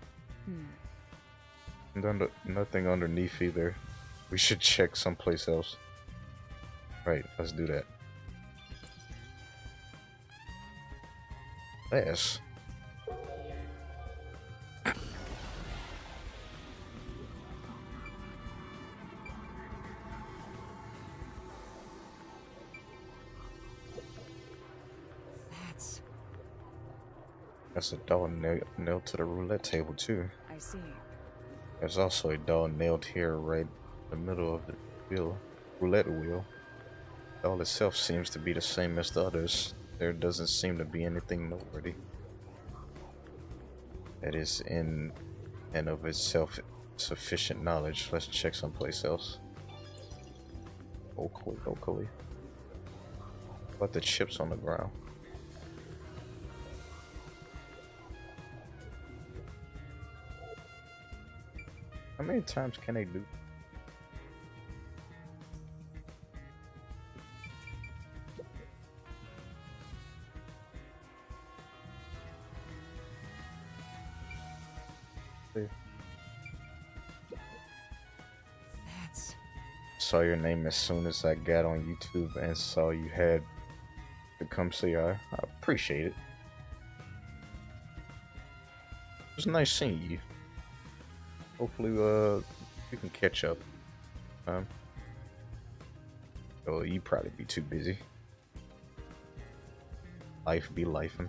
And nothing underneath either. We should check someplace else. Right, let's do that. Yes. That's a doll nailed to the roulette table too. I see. There's also a doll nailed here right in the middle of the roulette wheel. The doll itself seems to be the same as the others. There doesn't seem to be anything noteworthy that is in and of itself sufficient knowledge. Let's check someplace else. Locally. What about the chips on the ground? How many times can they do? Saw your name as soon as I got on YouTube and saw you had to come say hi. I appreciate it. It was nice seeing you. Hopefully, we can catch up. Oh, you probably be too busy. Life be lifing.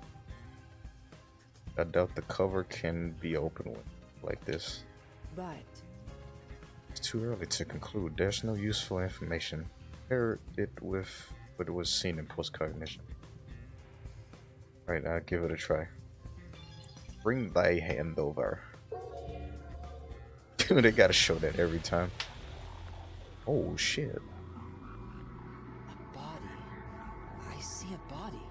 I doubt the cover can be opened like this. But It's too early to conclude. There's no useful information. Pair it with what was seen in post-cognition. Right, I'll give it a try. Bring thy hand over. Dude, they gotta show that every time. Oh shit. A body. I see a body.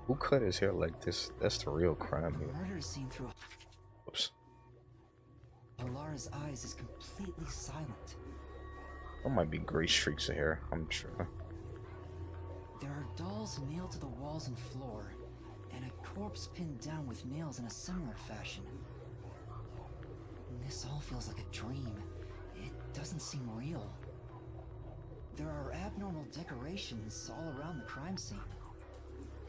Who cut his hair like this? That's the real crime here. Murder scene through. Oops. Alara's eyes is completely silent. That might be gray streaks of hair, I'm sure. There are dolls nailed to the walls and floor, and a corpse pinned down with nails in a similar fashion. This all feels like a dream. It doesn't seem real. There are abnormal decorations all around the crime scene,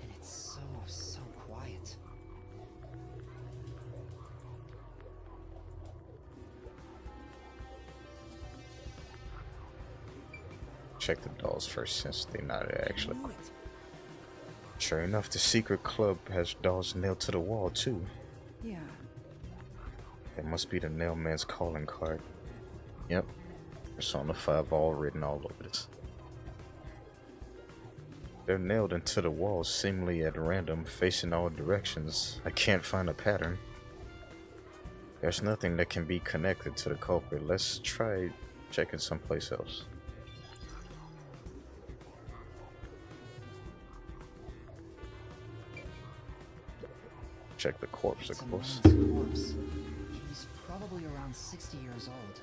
and it's so quiet. Check the dolls first since they're not actually. I knew it. Sure enough, the secret club has dolls nailed to the wall too. yeah, That must be the nailman's calling card. Yep. Persona 5 all written all over this. They're nailed into the wall seemingly at random, facing all directions. I can't find a pattern. There's nothing that can be connected to the culprit. Let's try Check it someplace else. Check the corpse, It's of a course. man's corpse. He's probably around 60 years old.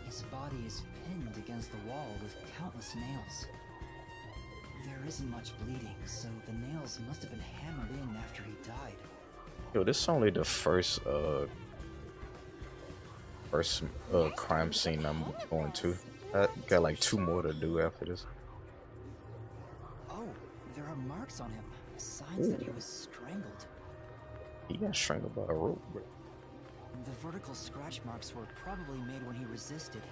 His body is pinned against the wall with countless nails. There isn't much bleeding, so the nails must have been hammered in after he died. Yo, this is only the first crime scene I'm going to. I got like 2 more to do after this. Oh, there are marks on him. Signs that he was strangled. He got strangled by a rope, bro. The vertical scratch marks were probably made when he resisted.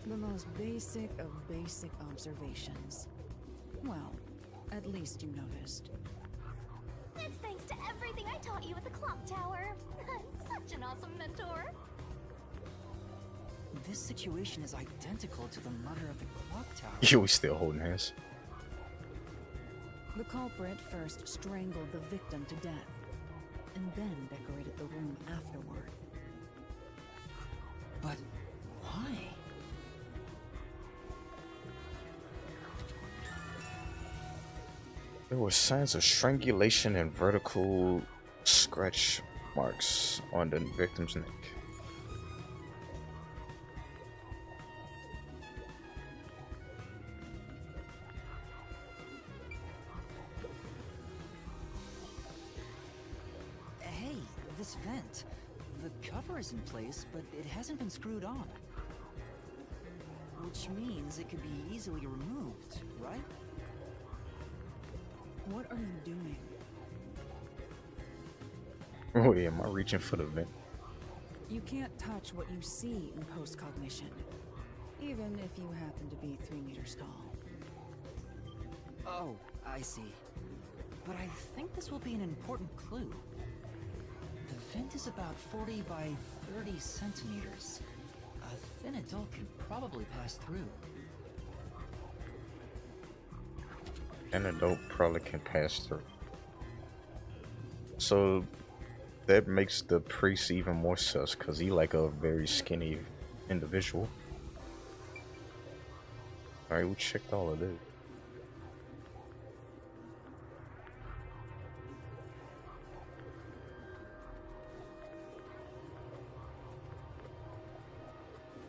The most basic of basic observations. Well, at least you noticed. That's thanks to everything I taught you at the clock tower. Such an awesome mentor. This situation is identical to the murder of the clock tower. Yo, we still holding hands. The culprit first strangled the victim to death, and then decorated the room afterward. But why? There were signs of strangulation and vertical scratch marks on the victim's neck. Hey, this vent. The cover is in place, but it hasn't been screwed on. Which means it could be easily removed, right? What are you doing? Oh yeah, am I reaching for the vent? You can't touch what you see in post-cognition, even if you happen to be 3 meters tall. Oh, I see. But I think this will be an important clue. The vent is about 40 by 30 centimeters. A thin adult could probably pass through. An adult probably can pass through. So that makes the priest even more sus, because he like a very skinny individual. Alright, we checked all of this.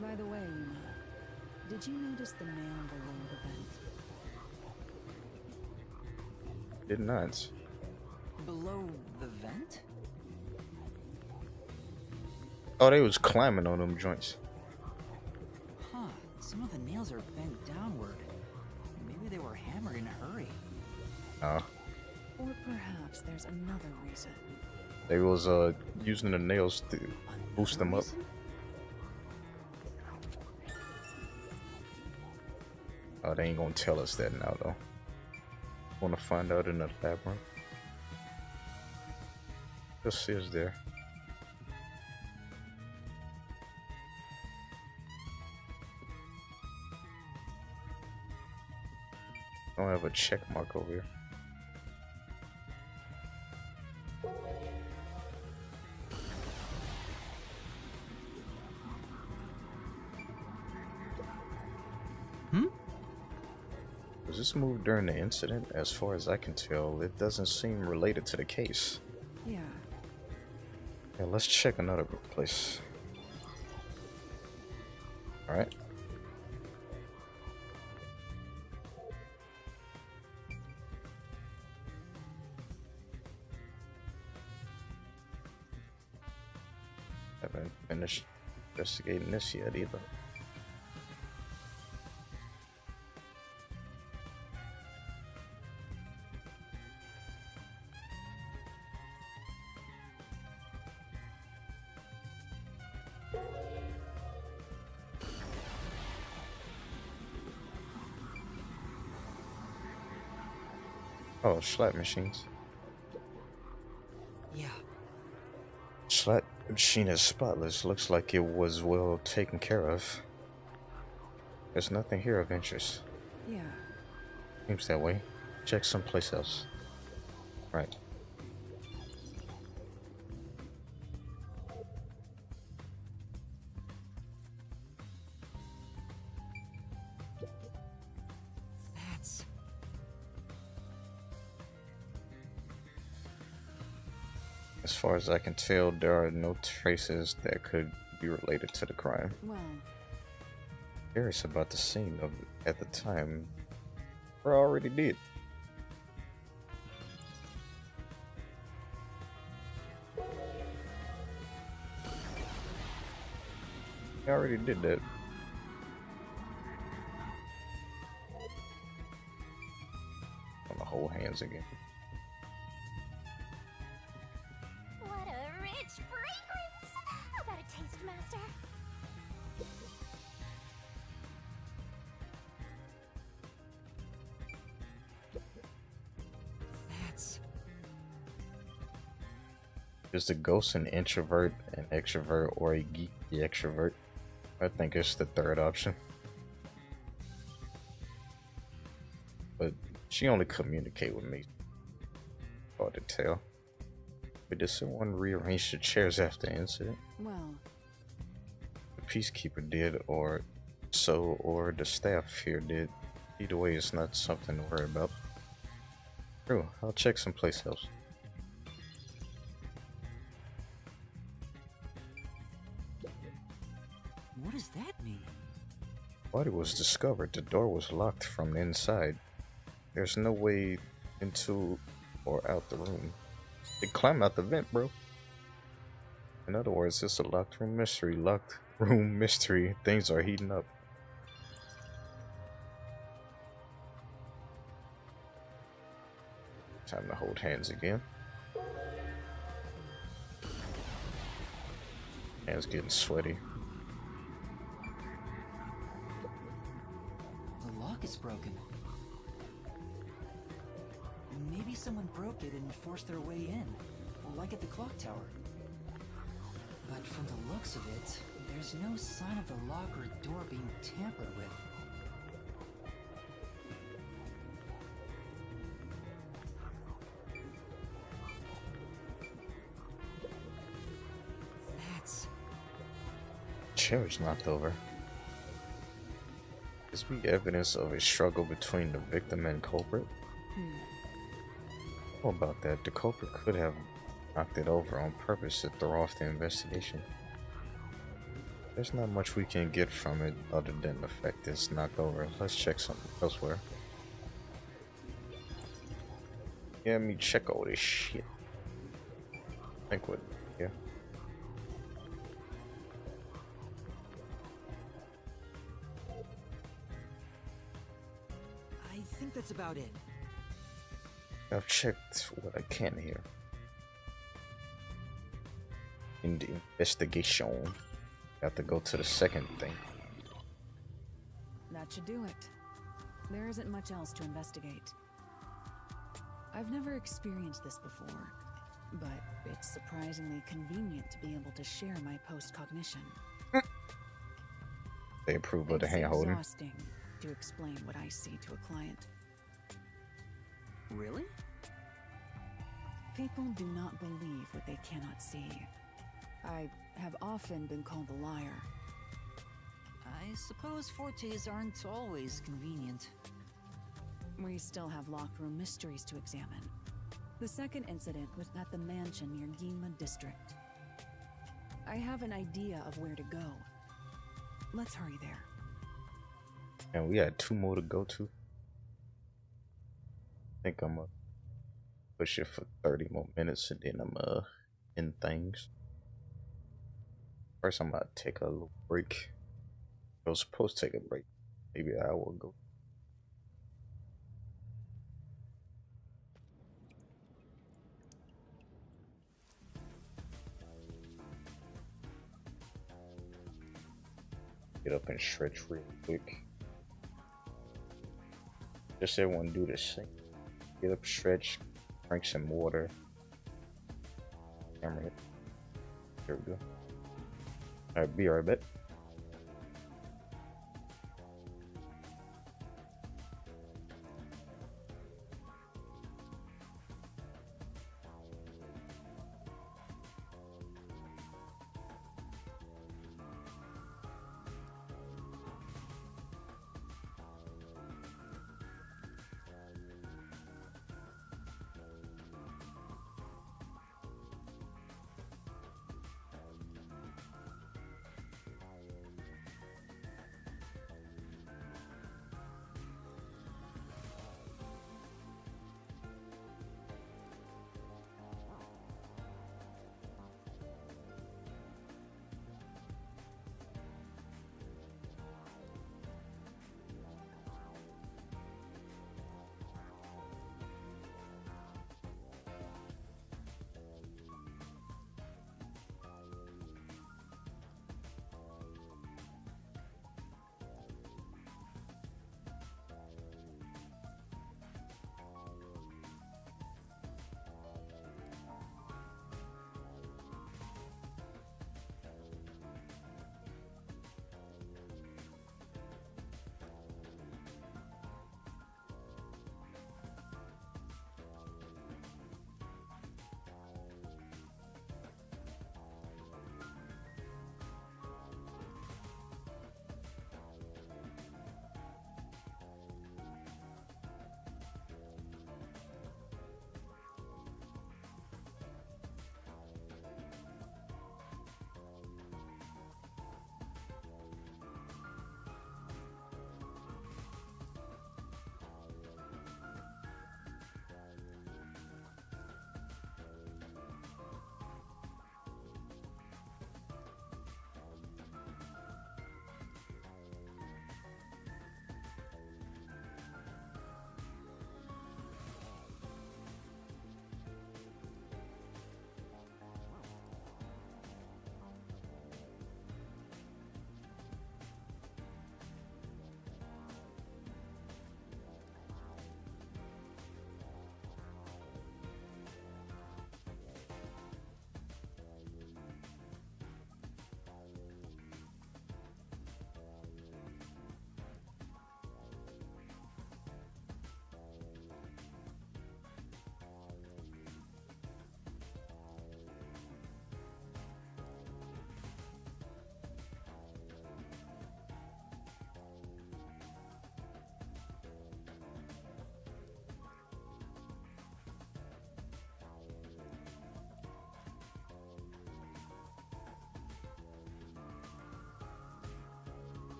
By the way, Yuma, did you notice the nail below the vent? Did not. Below the vent? Oh, they was climbing on them joints. Huh, some of the nails are bent downward. Maybe they were hammered in a hurry. Or perhaps there's another reason. They was using the nails to boost them up. Reason? Oh, they ain't gonna tell us that now though. Wanna find out in the labyrinth? This is there. I don't have a check mark over here. Was this moved during the incident? As far as I can tell, it doesn't seem related to the case. Yeah. Yeah, let's check another place. Alright. Haven't finished investigating this yet either. Oh, slot machines. Yeah. Slot machine is spotless. Looks like it was well taken care of. There's nothing here of interest. Yeah. Seems that way. Check someplace else. Right. As far as I can tell, there are no traces that could be related to the crime. Well, Curious about the scene of at the time. I already did. I already did that. On the whole hands again. What a rich fragrance! How about a taste, Master? That's... Is the ghost an introvert, an extrovert, or a geeky extrovert? I think it's the third option. But she only communicated with me. Hard to tell. But did someone rearrange the chairs after the incident? well, The peacekeeper did, or the staff here did. Either way, it's not something to worry about. True, I'll check someplace else. What does that mean? Body was discovered. The door was locked from the inside. There's no way into or out the room. They climb out the vent, bro. In other words, it's a locked room mystery. Locked room mystery. Things are heating up. Time to hold hands again. Hands getting sweaty. The lock is broken. Maybe someone broke it and forced their way in, like at the clock tower. But from the looks of it, there's no sign of the lock or door being tampered with. That's... Chair's knocked over. This be evidence of a struggle between the victim and culprit? How about that? The culprit could have knocked it over on purpose to throw off the investigation. There's not much we can get from it other than the fact it's knocked over. Let's check something elsewhere. Yeah, me check all this shit. I think what? Yeah. I think that's about it. I've checked what I can here. In the investigation, got to go to the second thing. that should do it. There isn't much else to investigate. I've never experienced this before, but it's surprisingly convenient to be able to share my post-cognition. They approve of the hand-holding. It's exhausting to explain what I see to a client. Really? People do not believe what they cannot see. I have often been called a liar. I suppose fortes aren't always convenient. We still have locked room mysteries to examine. The second incident was at the mansion near Ginma District. I have an idea of where to go. Let's hurry there. And we had 2 more to go to. I think I'm gonna push it for 30 more minutes and then I'm in things. First I'm gonna take a little break. I was supposed to take a break maybe an hour ago. Get up and stretch real quick. Just everyone do the same. Get up, stretch, drink some water. Camera. There we go. Alright, be right back.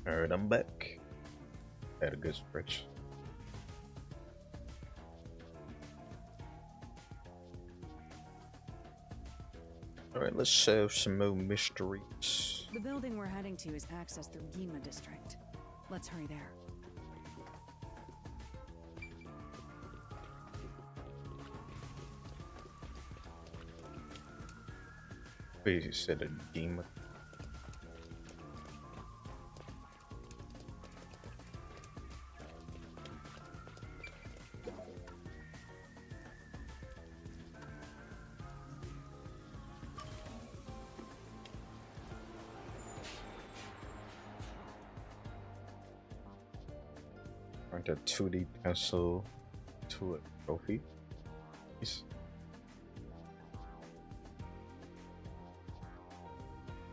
Alright, I'm back. Had a good stretch. Alright, let's solve some more mysteries. The building we're heading to is accessed through Gima District. Let's hurry there. Wait, you said a demon? Aren't a 2D pencil to a trophy? Yes.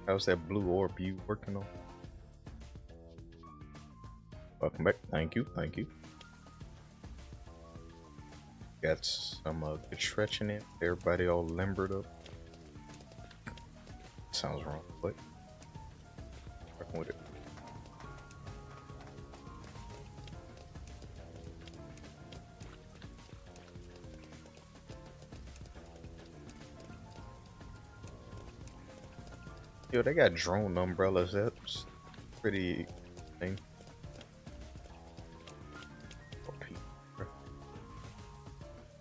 How's that blue orb you working on? Welcome back. Thank you. Thank you. Got some good stretching in. Everybody all limbered up. Sounds wrong, but working with it. Yo, they got drone umbrellas. That's pretty thing.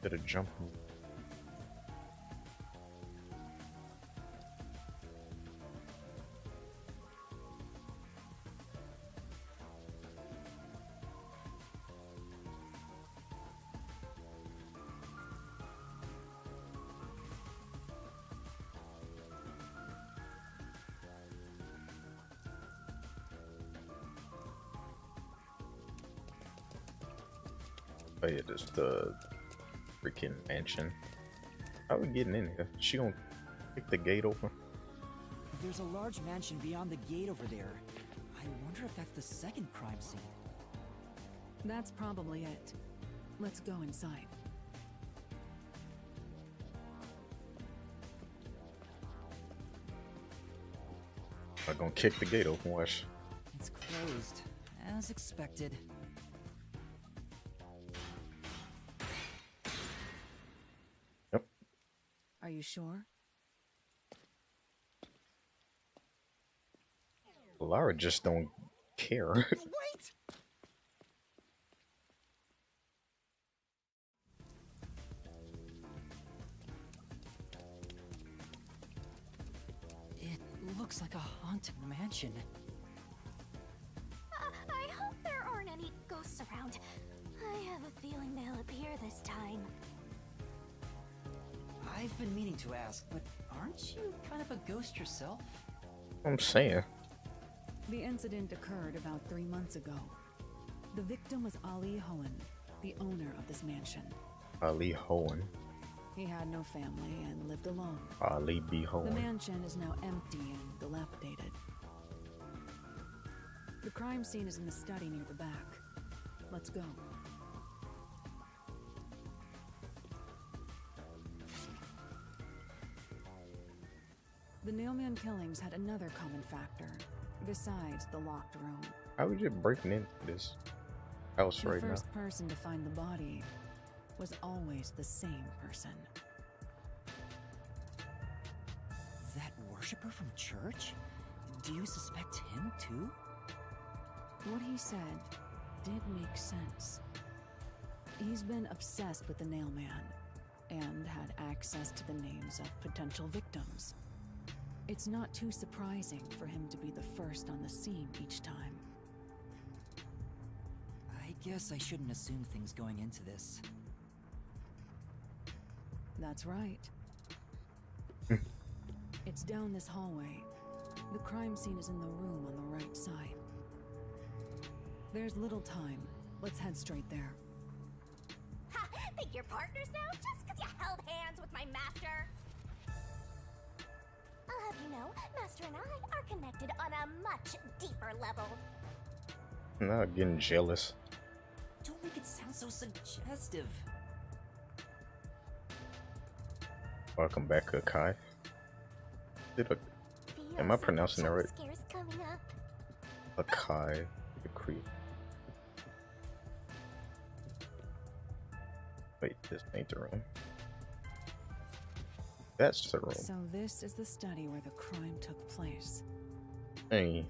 Bit of jumping. Oh yeah, this the freaking mansion. How are we getting in here? She gonna kick the gate open? There's a large mansion beyond the gate over there. I wonder if that's the second crime scene. That's probably it. Let's go inside. I'm gonna kick the gate open, watch. It's closed, as expected. Are you sure? Lara just don't care. Wait! It looks like a haunted mansion. I hope there aren't any ghosts around. I have a feeling they'll appear this time. I've been meaning to ask, but aren't you kind of a ghost yourself? I'm saying. The incident occurred about 3 months ago. The victim was Ali Hohen, the owner of this mansion. Ali Hohen. He had no family and lived alone. Ali B. The Hohen. mansion is now empty and dilapidated. The crime scene is in the study near the back. Let's go. The Nailman killings had another common factor, besides the locked room. How are we just breaking into this house right The now? first person to find the body was always the same person. That worshiper from church? Do you suspect him too? What he said did make sense. He's been obsessed with the Nailman and had access to the names of potential victims. It's not too surprising for him to be the first on the scene each time. I guess I shouldn't assume things going into this. That's right. It's down this hallway. The crime scene is in the room on the right side. There's little time. Let's head straight there. Ha! Think you're partners now just because you held hands with my master? I'll have you know, Master and I are connected on a much deeper level. Now getting jealous. Don't make it sound so suggestive. Welcome back, Akai. Am I pronouncing that right? Scares coming up. a Kai, the creep. Wait, this ain't the room. That's the room. So this is the study where the crime took place. Hey,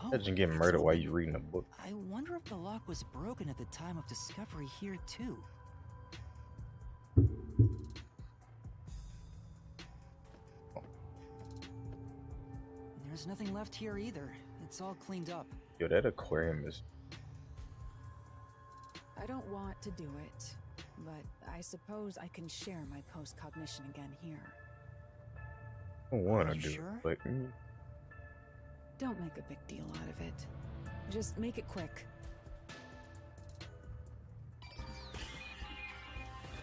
Oh, imagine getting it's murdered while open. you reading a book. I wonder if the lock was broken at the time of discovery here, too. There's nothing left here either. It's all cleaned up. Yo, that aquarium is. I don't want to do it, but I suppose I can share my post-cognition again here. I don't want Are to you do sure? it, but Don't make a big deal out of it. Just make it quick.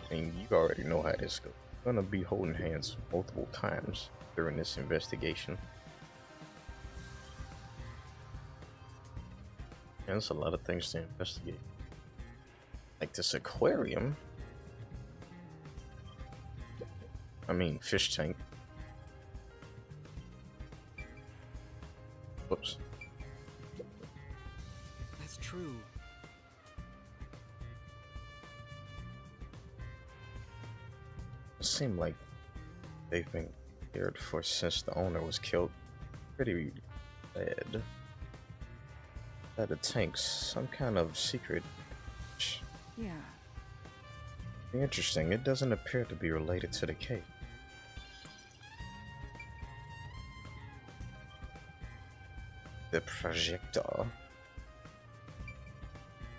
I mean, you already know how this goes. I'm gonna be holding hands multiple times during this investigation. And there's a lot of things to investigate. Like this aquarium. I mean, fish tank. Whoops. That's true. It seemed like they've been cared for since the owner was killed. Pretty bad. That the tank's some kind of secret. Yeah. Interesting. It doesn't appear to be related to the case. The projector.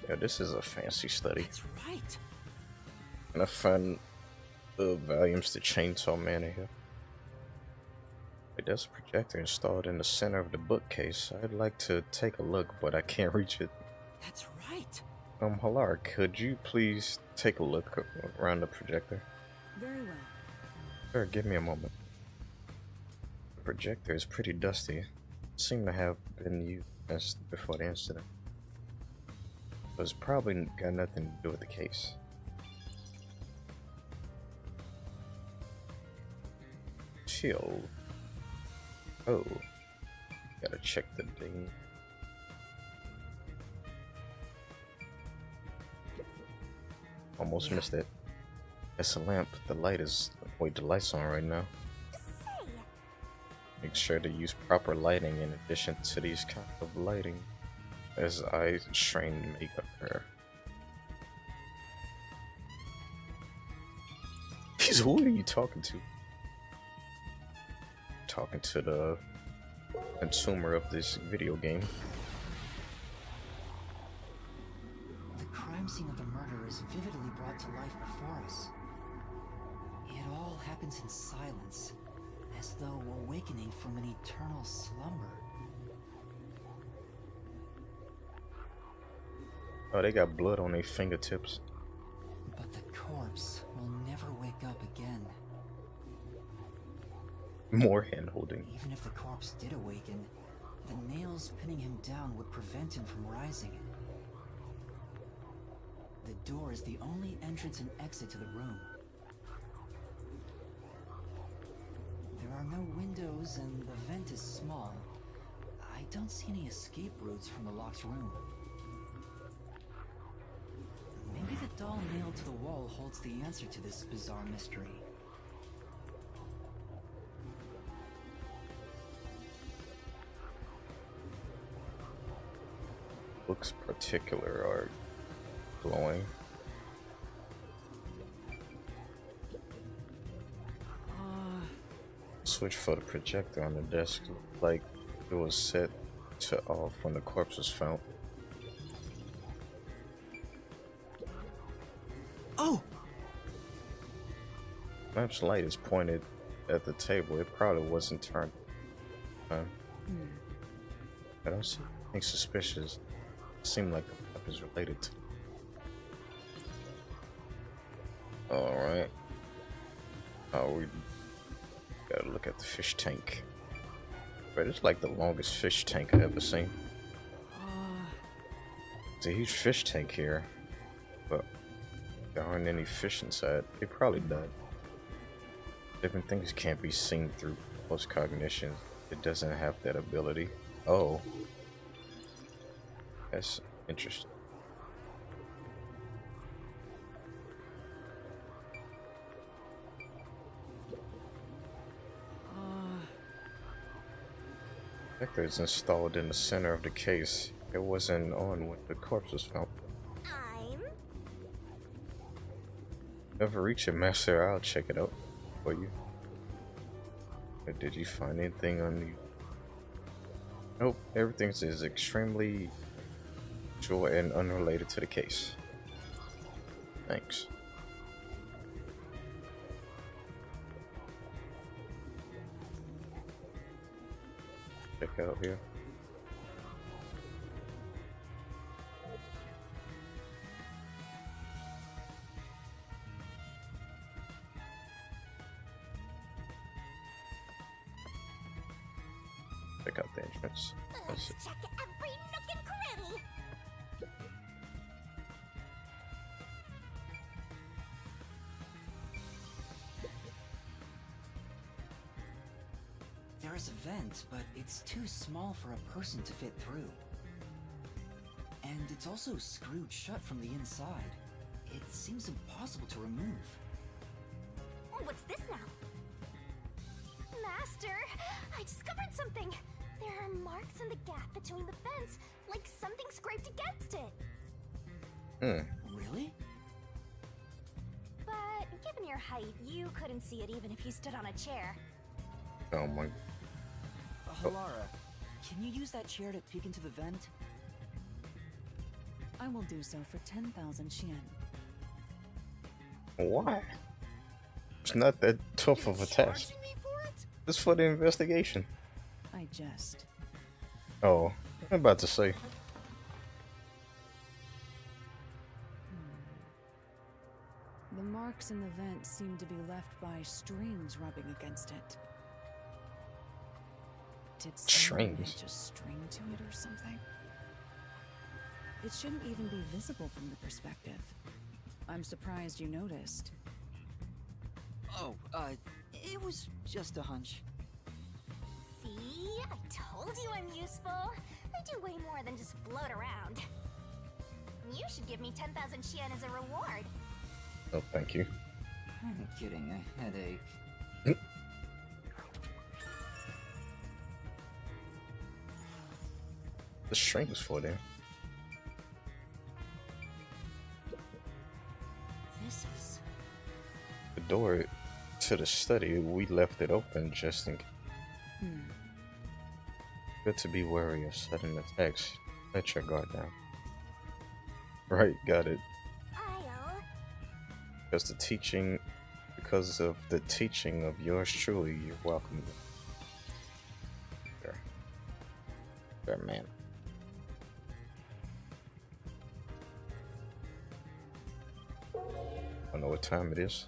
Yeah, this is a fancy study. That's right. And I find the volumes to Chainsaw Man in here. Wait, there's a projector installed in the center of the bookcase. I'd like to take a look, but I can't reach it. That's right. Halar, could you please take a look around the projector? Very well. Sure, give me a moment. The projector is pretty dusty. It seemed to have been used since before the incident. But it's probably got nothing to do with the case. Chill. Oh. Gotta check the ding. Almost missed it. It's a lamp. The light is. Wait, the light's on right now. Say, Make sure to use proper lighting in addition to these kind of lighting as I strain makeup her. Who are you talking to? Talking to the consumer of this video game. The crime scene of the murder is vividly brought to life before us. It all happens in silence, as though awakening from an eternal slumber. Oh, they got blood on their fingertips. But the corpse will never wake up again. More hand holding. Even if the corpse did awaken, the nails pinning him down would prevent him from rising. The door is the only entrance and exit to the room. There are no windows and the vent is small. I don't see any escape routes from the locked room. Maybe the doll nailed to the wall holds the answer to this bizarre mystery. Looks particular are glowing. Switch for the projector on the desk looked like it was set to off when the corpse was found. Oh! Lamp's light is pointed at the table. It probably wasn't turned on. I don't see anything suspicious. It seemed like the lamp is related to. Alright. Oh, we gotta look at the fish tank. But it's like the longest fish tank I've ever seen. It's a huge fish tank here. But there aren't any fish inside. They probably died. Different things can't be seen through post-cognition. It doesn't have that ability. Oh. That's interesting. Detector is installed in the center of the case. It wasn't on when the corpse was found. I'm... Never reach it, Master. I'll check it out for you. But did you find anything on you? Nope, everything is extremely usual and unrelated to the case. Thanks. Check out here. Check out the entrance. Let's check every nook and cranny. There is a vent, but it's too small for a person to fit through. And it's also screwed shut from the inside. It seems impossible to remove. What's this now? Master, I discovered something. There are marks in the gap between the vents, like something scraped against it. Really? But given your height, you couldn't see it even if you stood on a chair. Oh my. Halara, can you use that chair to peek into the vent? I will do so for 10,000 Xian. Why? It's not that tough of a task. It's for the investigation. I jest. Oh, I'm about to say. The marks in the vent seem to be left by strings rubbing against it. Did someone hitch a string to it or something? It shouldn't even be visible from the perspective. I'm surprised you noticed. Oh, it was just a hunch. See? I told you I'm useful. I do way more than just float around. You should give me 10,000 Xian as a reward. Oh, thank you. I'm getting a headache. The string is for them. This is... The door to the study, we left it open just in case. Good to be wary of sudden attacks. Let your guard down. Right, got it. I'll... Because of the teaching of yours truly, you're welcome. There, man. I don't know what time it is.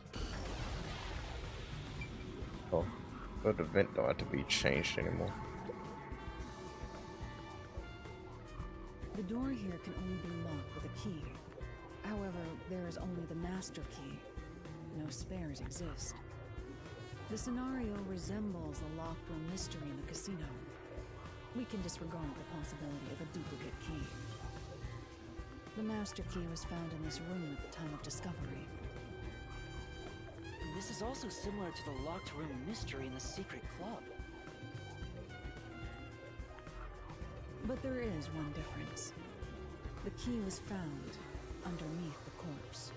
Oh, but the vent don't have to be changed anymore. The door here can only be locked with a key. However, there is only the master key. No spares exist. The scenario resembles the locked room mystery in the casino. We can disregard the possibility of a duplicate key. The master key was found in this room at the time of discovery. This is also similar to the locked room mystery in the secret club. But there is one difference. The key was found underneath the corpse.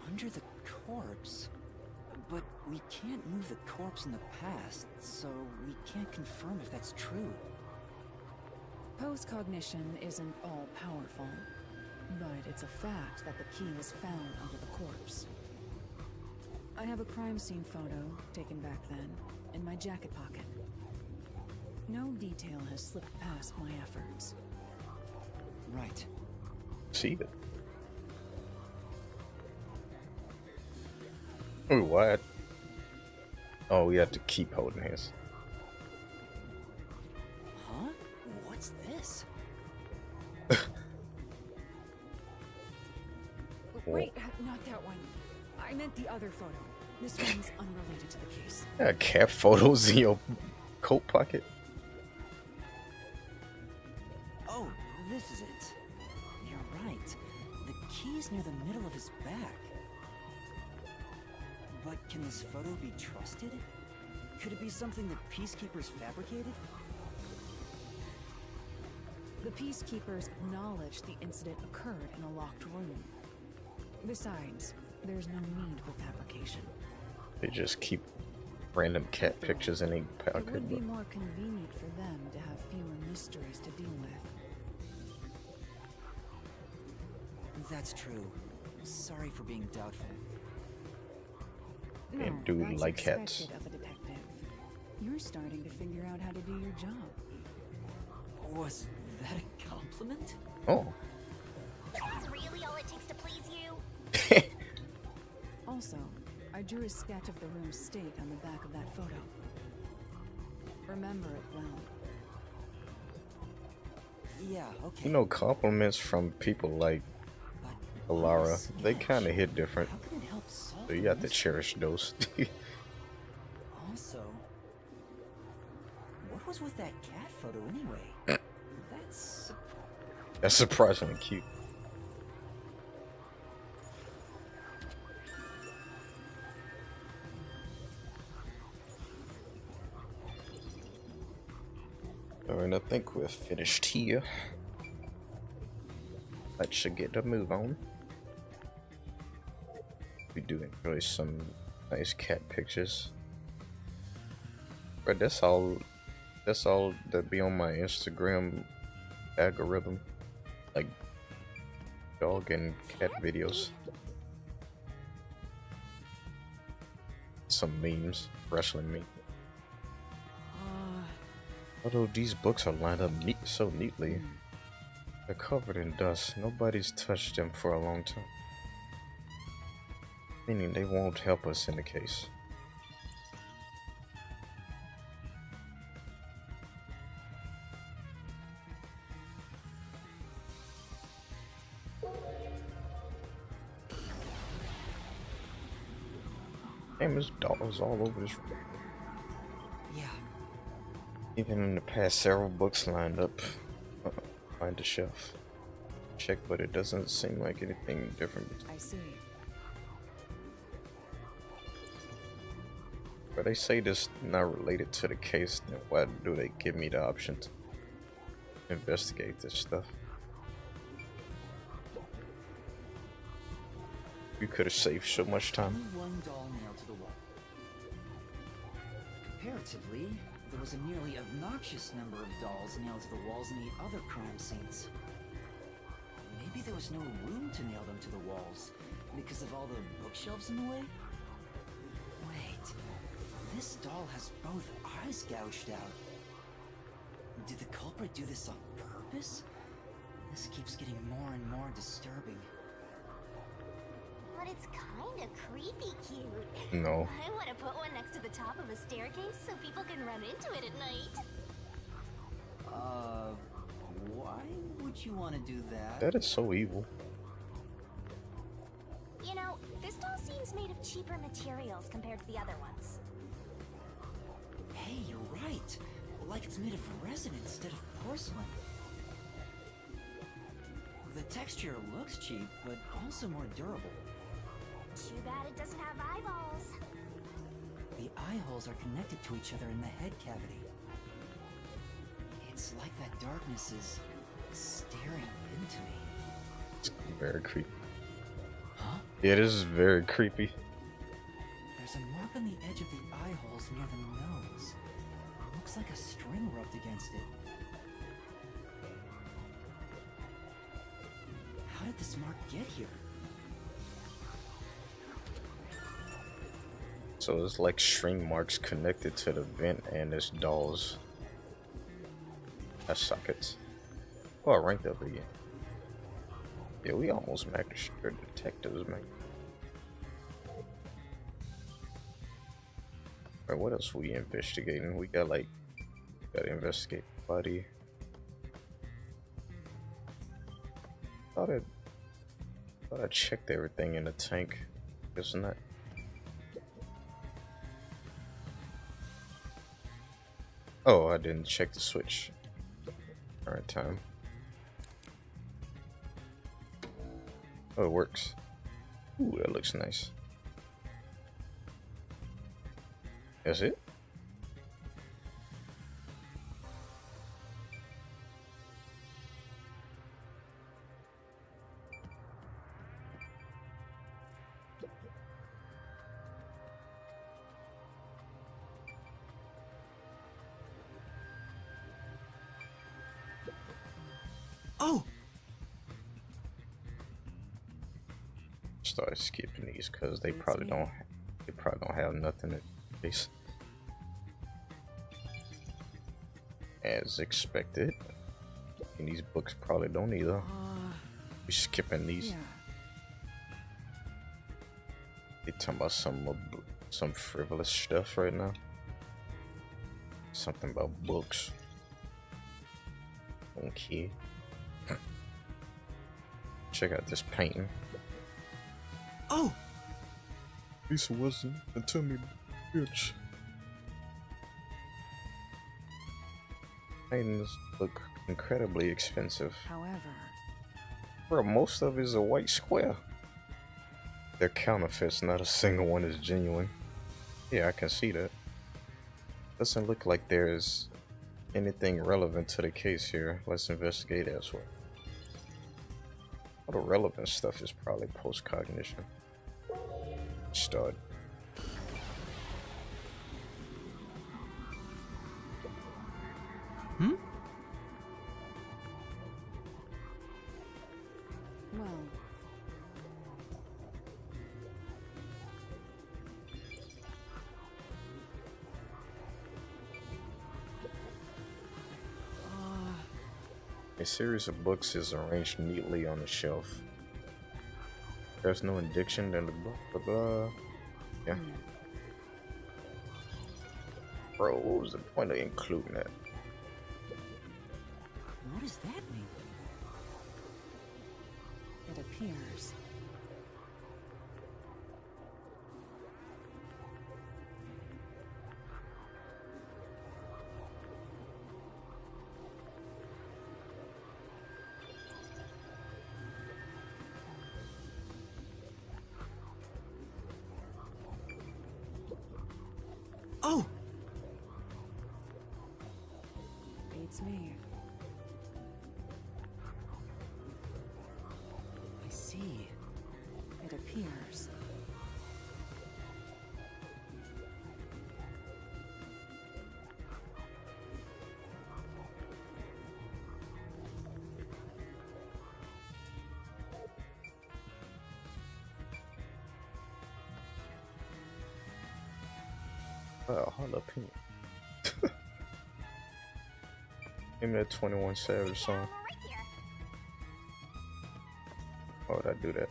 Under the corpse? But we can't move the corpse in the past, so we can't confirm if that's true. Post-cognition isn't all-powerful, but it's a fact that the key was found under the corpse. I have a crime scene photo, taken back then, in my jacket pocket. No detail has slipped past my efforts. Right. See it. Oh, what? Oh, we have to keep holding his. Huh? What's this? Wait, not that one. I meant the other photo. This one's unrelated to the case. Cat photos in your coat pocket. Oh, this is it. You're right. The key's near the middle of his back. But can this photo be trusted? Could it be something the Peacekeepers fabricated? The Peacekeepers acknowledge the incident occurred in a locked room. Besides, there's no need for fabrication. They just keep random cat pictures in a It pocket. would be more convenient for them to have fewer mysteries to deal with. That's true. Sorry for being doubtful. No, And dude that's like cats. expected of a detective. You're starting to figure out how to do your job. Was that a compliment? Oh. Is that really all it takes to please you? Also, I drew a sketch of the room's state on the back of that photo. Remember it well. Yeah, okay. You know, compliments from people like But Alara, sketch, they kind of hit different. How can it help solve So you the have to mystery? cherish those. Also, what was with that cat photo anyway? That's That's surprisingly cute. Alright, I think we're finished here. Let's get a move on. We do enjoy some nice cat pictures. But that's all that be on my Instagram algorithm. Like dog and cat videos. Some memes, wrestling memes. Although these books are lined up so neatly, they're covered in dust. Nobody's touched them for a long time. Meaning they won't help us in the case. Damn, there's dogs all over this room. yeah. Even in the past, several books lined up behind the shelf. Check, but it doesn't seem like anything different. I see. But they say this not related to the case, then why do they give me the option to investigate this stuff? You could have saved so much time. Only one doll nailed to the wall. Comparatively, there was a nearly obnoxious number of dolls nailed to the walls in the other crime scenes. Maybe there was no room to nail them to the walls because of all the bookshelves in the way? Wait, this doll has both eyes gouged out. Did the culprit do this on purpose? This keeps getting more and more disturbing. But it's kinda creepy cute. No. I want to put one next to the top of a staircase so people can run into it at night. Why would you want to do that? That is so evil. You know, this doll seems made of cheaper materials compared to the other ones. Hey, you're right. Like it's made of resin instead of porcelain. The texture looks cheap, but also more durable. Too bad it doesn't have eyeballs. The eye holes are connected to each other in the head cavity. It's like that darkness is staring into me. It's very creepy. Huh? Yeah, this is very creepy. There's a mark on the edge of the eye holes near the nose. Looks like a string rubbed against it. How did this mark get here? So it's like string marks connected to the vent and this doll's sockets. Oh, I ranked up again. Yeah, we almost magistrate detectives, man. Alright, what else we investigating? We got gotta investigate the body. Thought I checked everything in the tank. Guess not. Oh, I didn't check the switch. Alright, time. Oh, it works. Ooh, that looks nice. That's it? Oh! Started skipping these because they probably don't have nothing in place. As expected. And these books probably don't either. We skipping these. Yeah. They talking about some frivolous stuff right now. Something about books. Okay. Check out this painting. Oh! Lisa wasn't until me, bitch. Paintings look incredibly expensive. However, Bro, most of it is a white square. They're counterfeits, not a single one is genuine. Yeah, I can see that. Doesn't look like there's anything relevant to the case here. Let's investigate elsewhere. All the relevant stuff is probably post-cognition. Start. well, A series of books is arranged neatly on the shelf. There's no indication in the book, blah blah. Yeah. Bro, what was the point of including that? What does that mean? it appears. Oh! Beats me. I see. It appears. Wow, jalapeno. Give me that 21 Savage song. Right here. Why would I do that?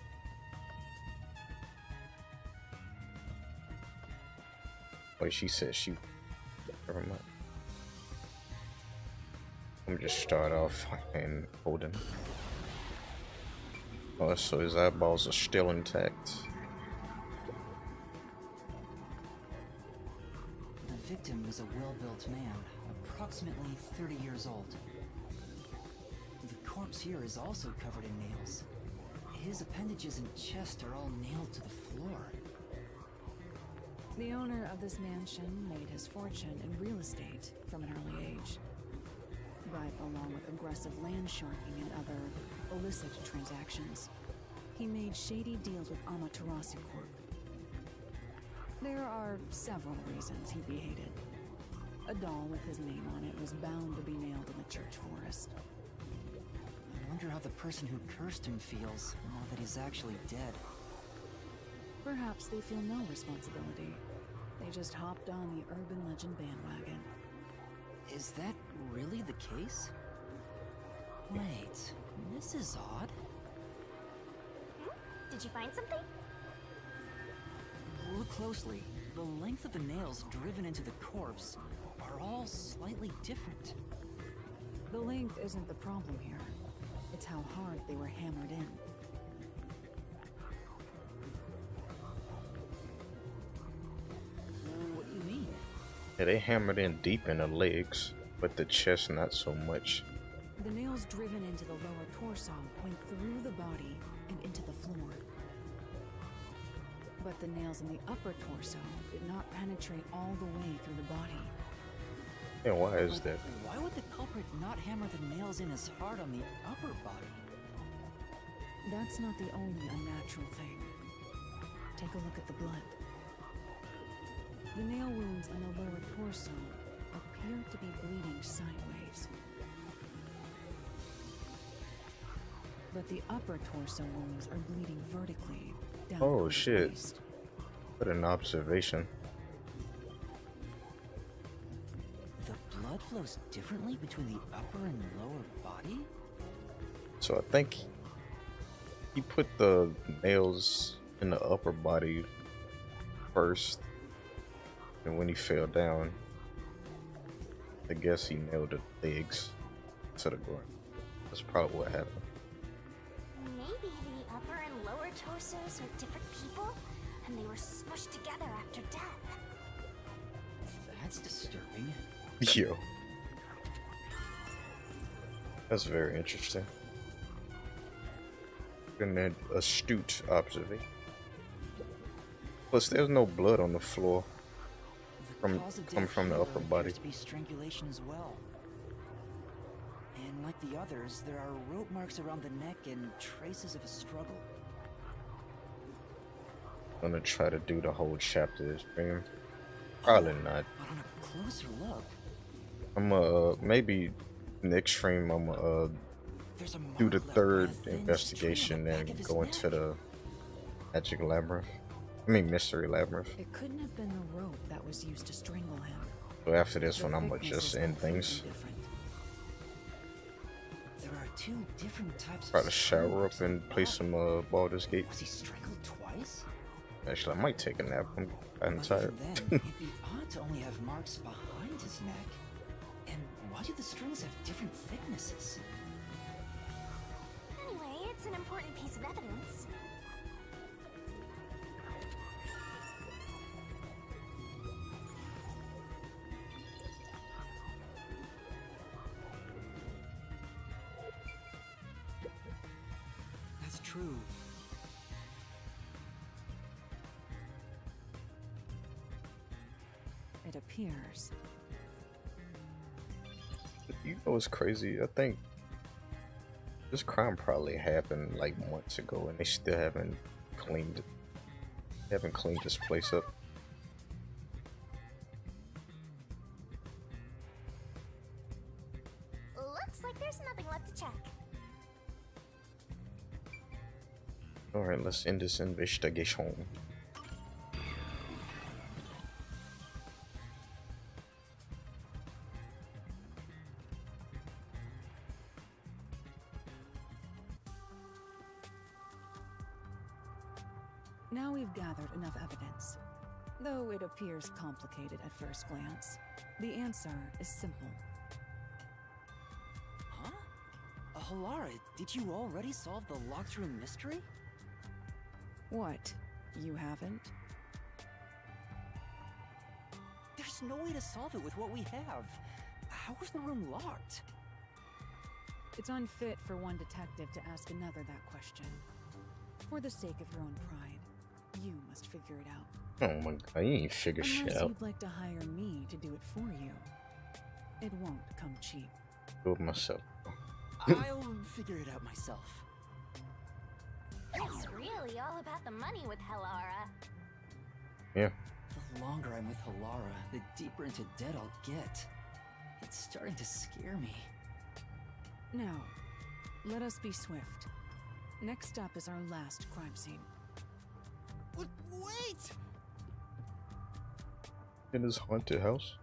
Wait, she said she. Never mind. Let me just start off and hold him. Oh, so his eyeballs are still intact. The victim was a well-built man, approximately 30 years old. The corpse here is also covered in nails. His appendages and chest are all nailed to the floor. The owner of this mansion made his fortune in real estate from an early age. But along with aggressive land sharking and other illicit transactions, he made shady deals with Amaterasu Corp. There are several reasons he'd be hated. A doll with his name on it was bound to be nailed in the church forest. I wonder how the person who cursed him feels now that he's actually dead. Perhaps they feel no responsibility. They just hopped on the urban legend bandwagon. Is that really the case? Wait, this is odd. Did you find something? Look closely. The length of the nails driven into the corpse are all slightly different. The length isn't the problem here. It's how hard they were hammered in. What do you mean? Yeah, they hammered in deep in the legs, but the chest not so much. The nails driven into the lower torso went through the body and into the floor. But the nails in the upper torso did not penetrate all the way through the body. And why is that? Why would the culprit not hammer the nails in as hard on the upper body? That's not the only unnatural thing. Take a look at the blood. The nail wounds on the lower torso appear to be bleeding sideways. But the upper torso wounds are bleeding vertically down. Oh the shit. waist. What an observation. The blood flows differently between the upper and lower body? So I think he put the nails in the upper body first, and when he fell down, I guess he nailed the legs to the ground. That's probably what happened. Maybe the upper and lower torsos are different people, and they were smushed together after death. That's disturbing. Yo. That's very interesting. An astute observation. Plus, there's no blood on the floor The cause of coming death from the here upper body. appears to be strangulation as well. And like the others, there are rope marks around the neck and traces of a struggle. I'm gonna try to do the whole chapter this stream. Probably not. But on a closer look, I'm maybe next stream I'm there's a mark do the left by a third thin string investigation on the back and of his go into neck. the magic labyrinth. I mean mystery labyrinth. It couldn't have been the rope that was used to strangle him. So after this The one, I'm gonna thickness just is end completely things. different. There are two different types Try of to shower strangles up in and the play body. some Baldur's Gate. Was he strangled twice? Actually, I might take a nap. I'm kinda But tired. even then, it'd be odd to only have marks behind his neck. And why do the strings have different thicknesses? Anyway, it's an important piece of evidence. That's true. It appears. You know what's crazy? I think this crime probably happened like months ago, and they still haven't cleaned it. They haven't cleaned this place up. Looks like there's nothing left to check. All right, let's end this investigation. Now we've gathered enough evidence. Though it appears complicated at first glance, the answer is simple. Huh? Halara, did you already solve the locked room mystery? What? You haven't? There's no way to solve it with what we have. How was the room locked? It's unfit for one detective to ask another that question. For the sake of your own pride, you must figure it out. Oh my god, you ain't figure shit Unless out. you'd like to hire me to do it for you. It won't come cheap. Do it myself. I'll figure it out myself. It's really all about the money with Halara. Yeah. The longer I'm with Halara, the deeper into debt I'll get. It's starting to scare me. Now, let us be swift. Next up is our last crime scene. Wait! In his haunted house.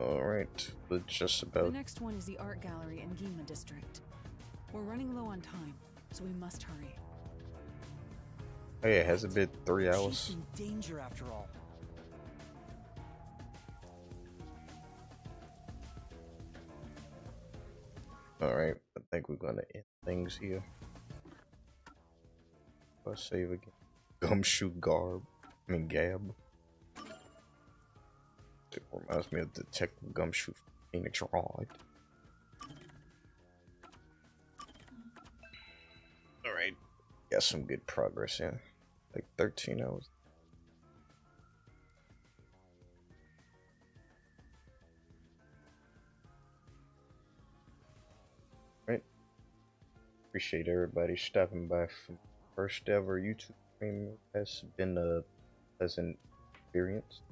Alright, we're just The about. next one is the art gallery in Gima district. We're running low on time, so we must hurry. Oh yeah, has it been 3 She's hours? in danger after all. Alright, I think we're gonna end things here. Let's save again. Gumshoe garb. I mean, Gab. It reminds me of Detective Gumshoe from Phoenix Wright. Alright. Got some good progress in. Like 13 hours. Right. Appreciate everybody stopping by from first ever YouTube stream. Has been a pleasant experience.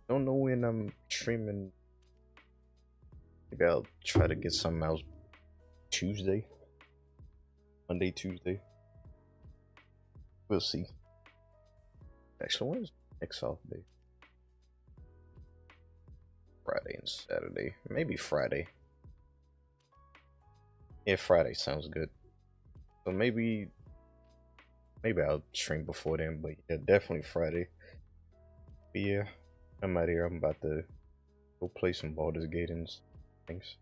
Don't know when I'm streaming. Maybe I'll try to get something else Tuesday. Monday, Tuesday. We'll see. Actually, when is next off day? Friday and Saturday. Maybe Friday. Yeah, Friday sounds good. So maybe I'll stream before then, but yeah, definitely Friday. But yeah, I'm out here. I'm about to go play some Baldur's Gate and things.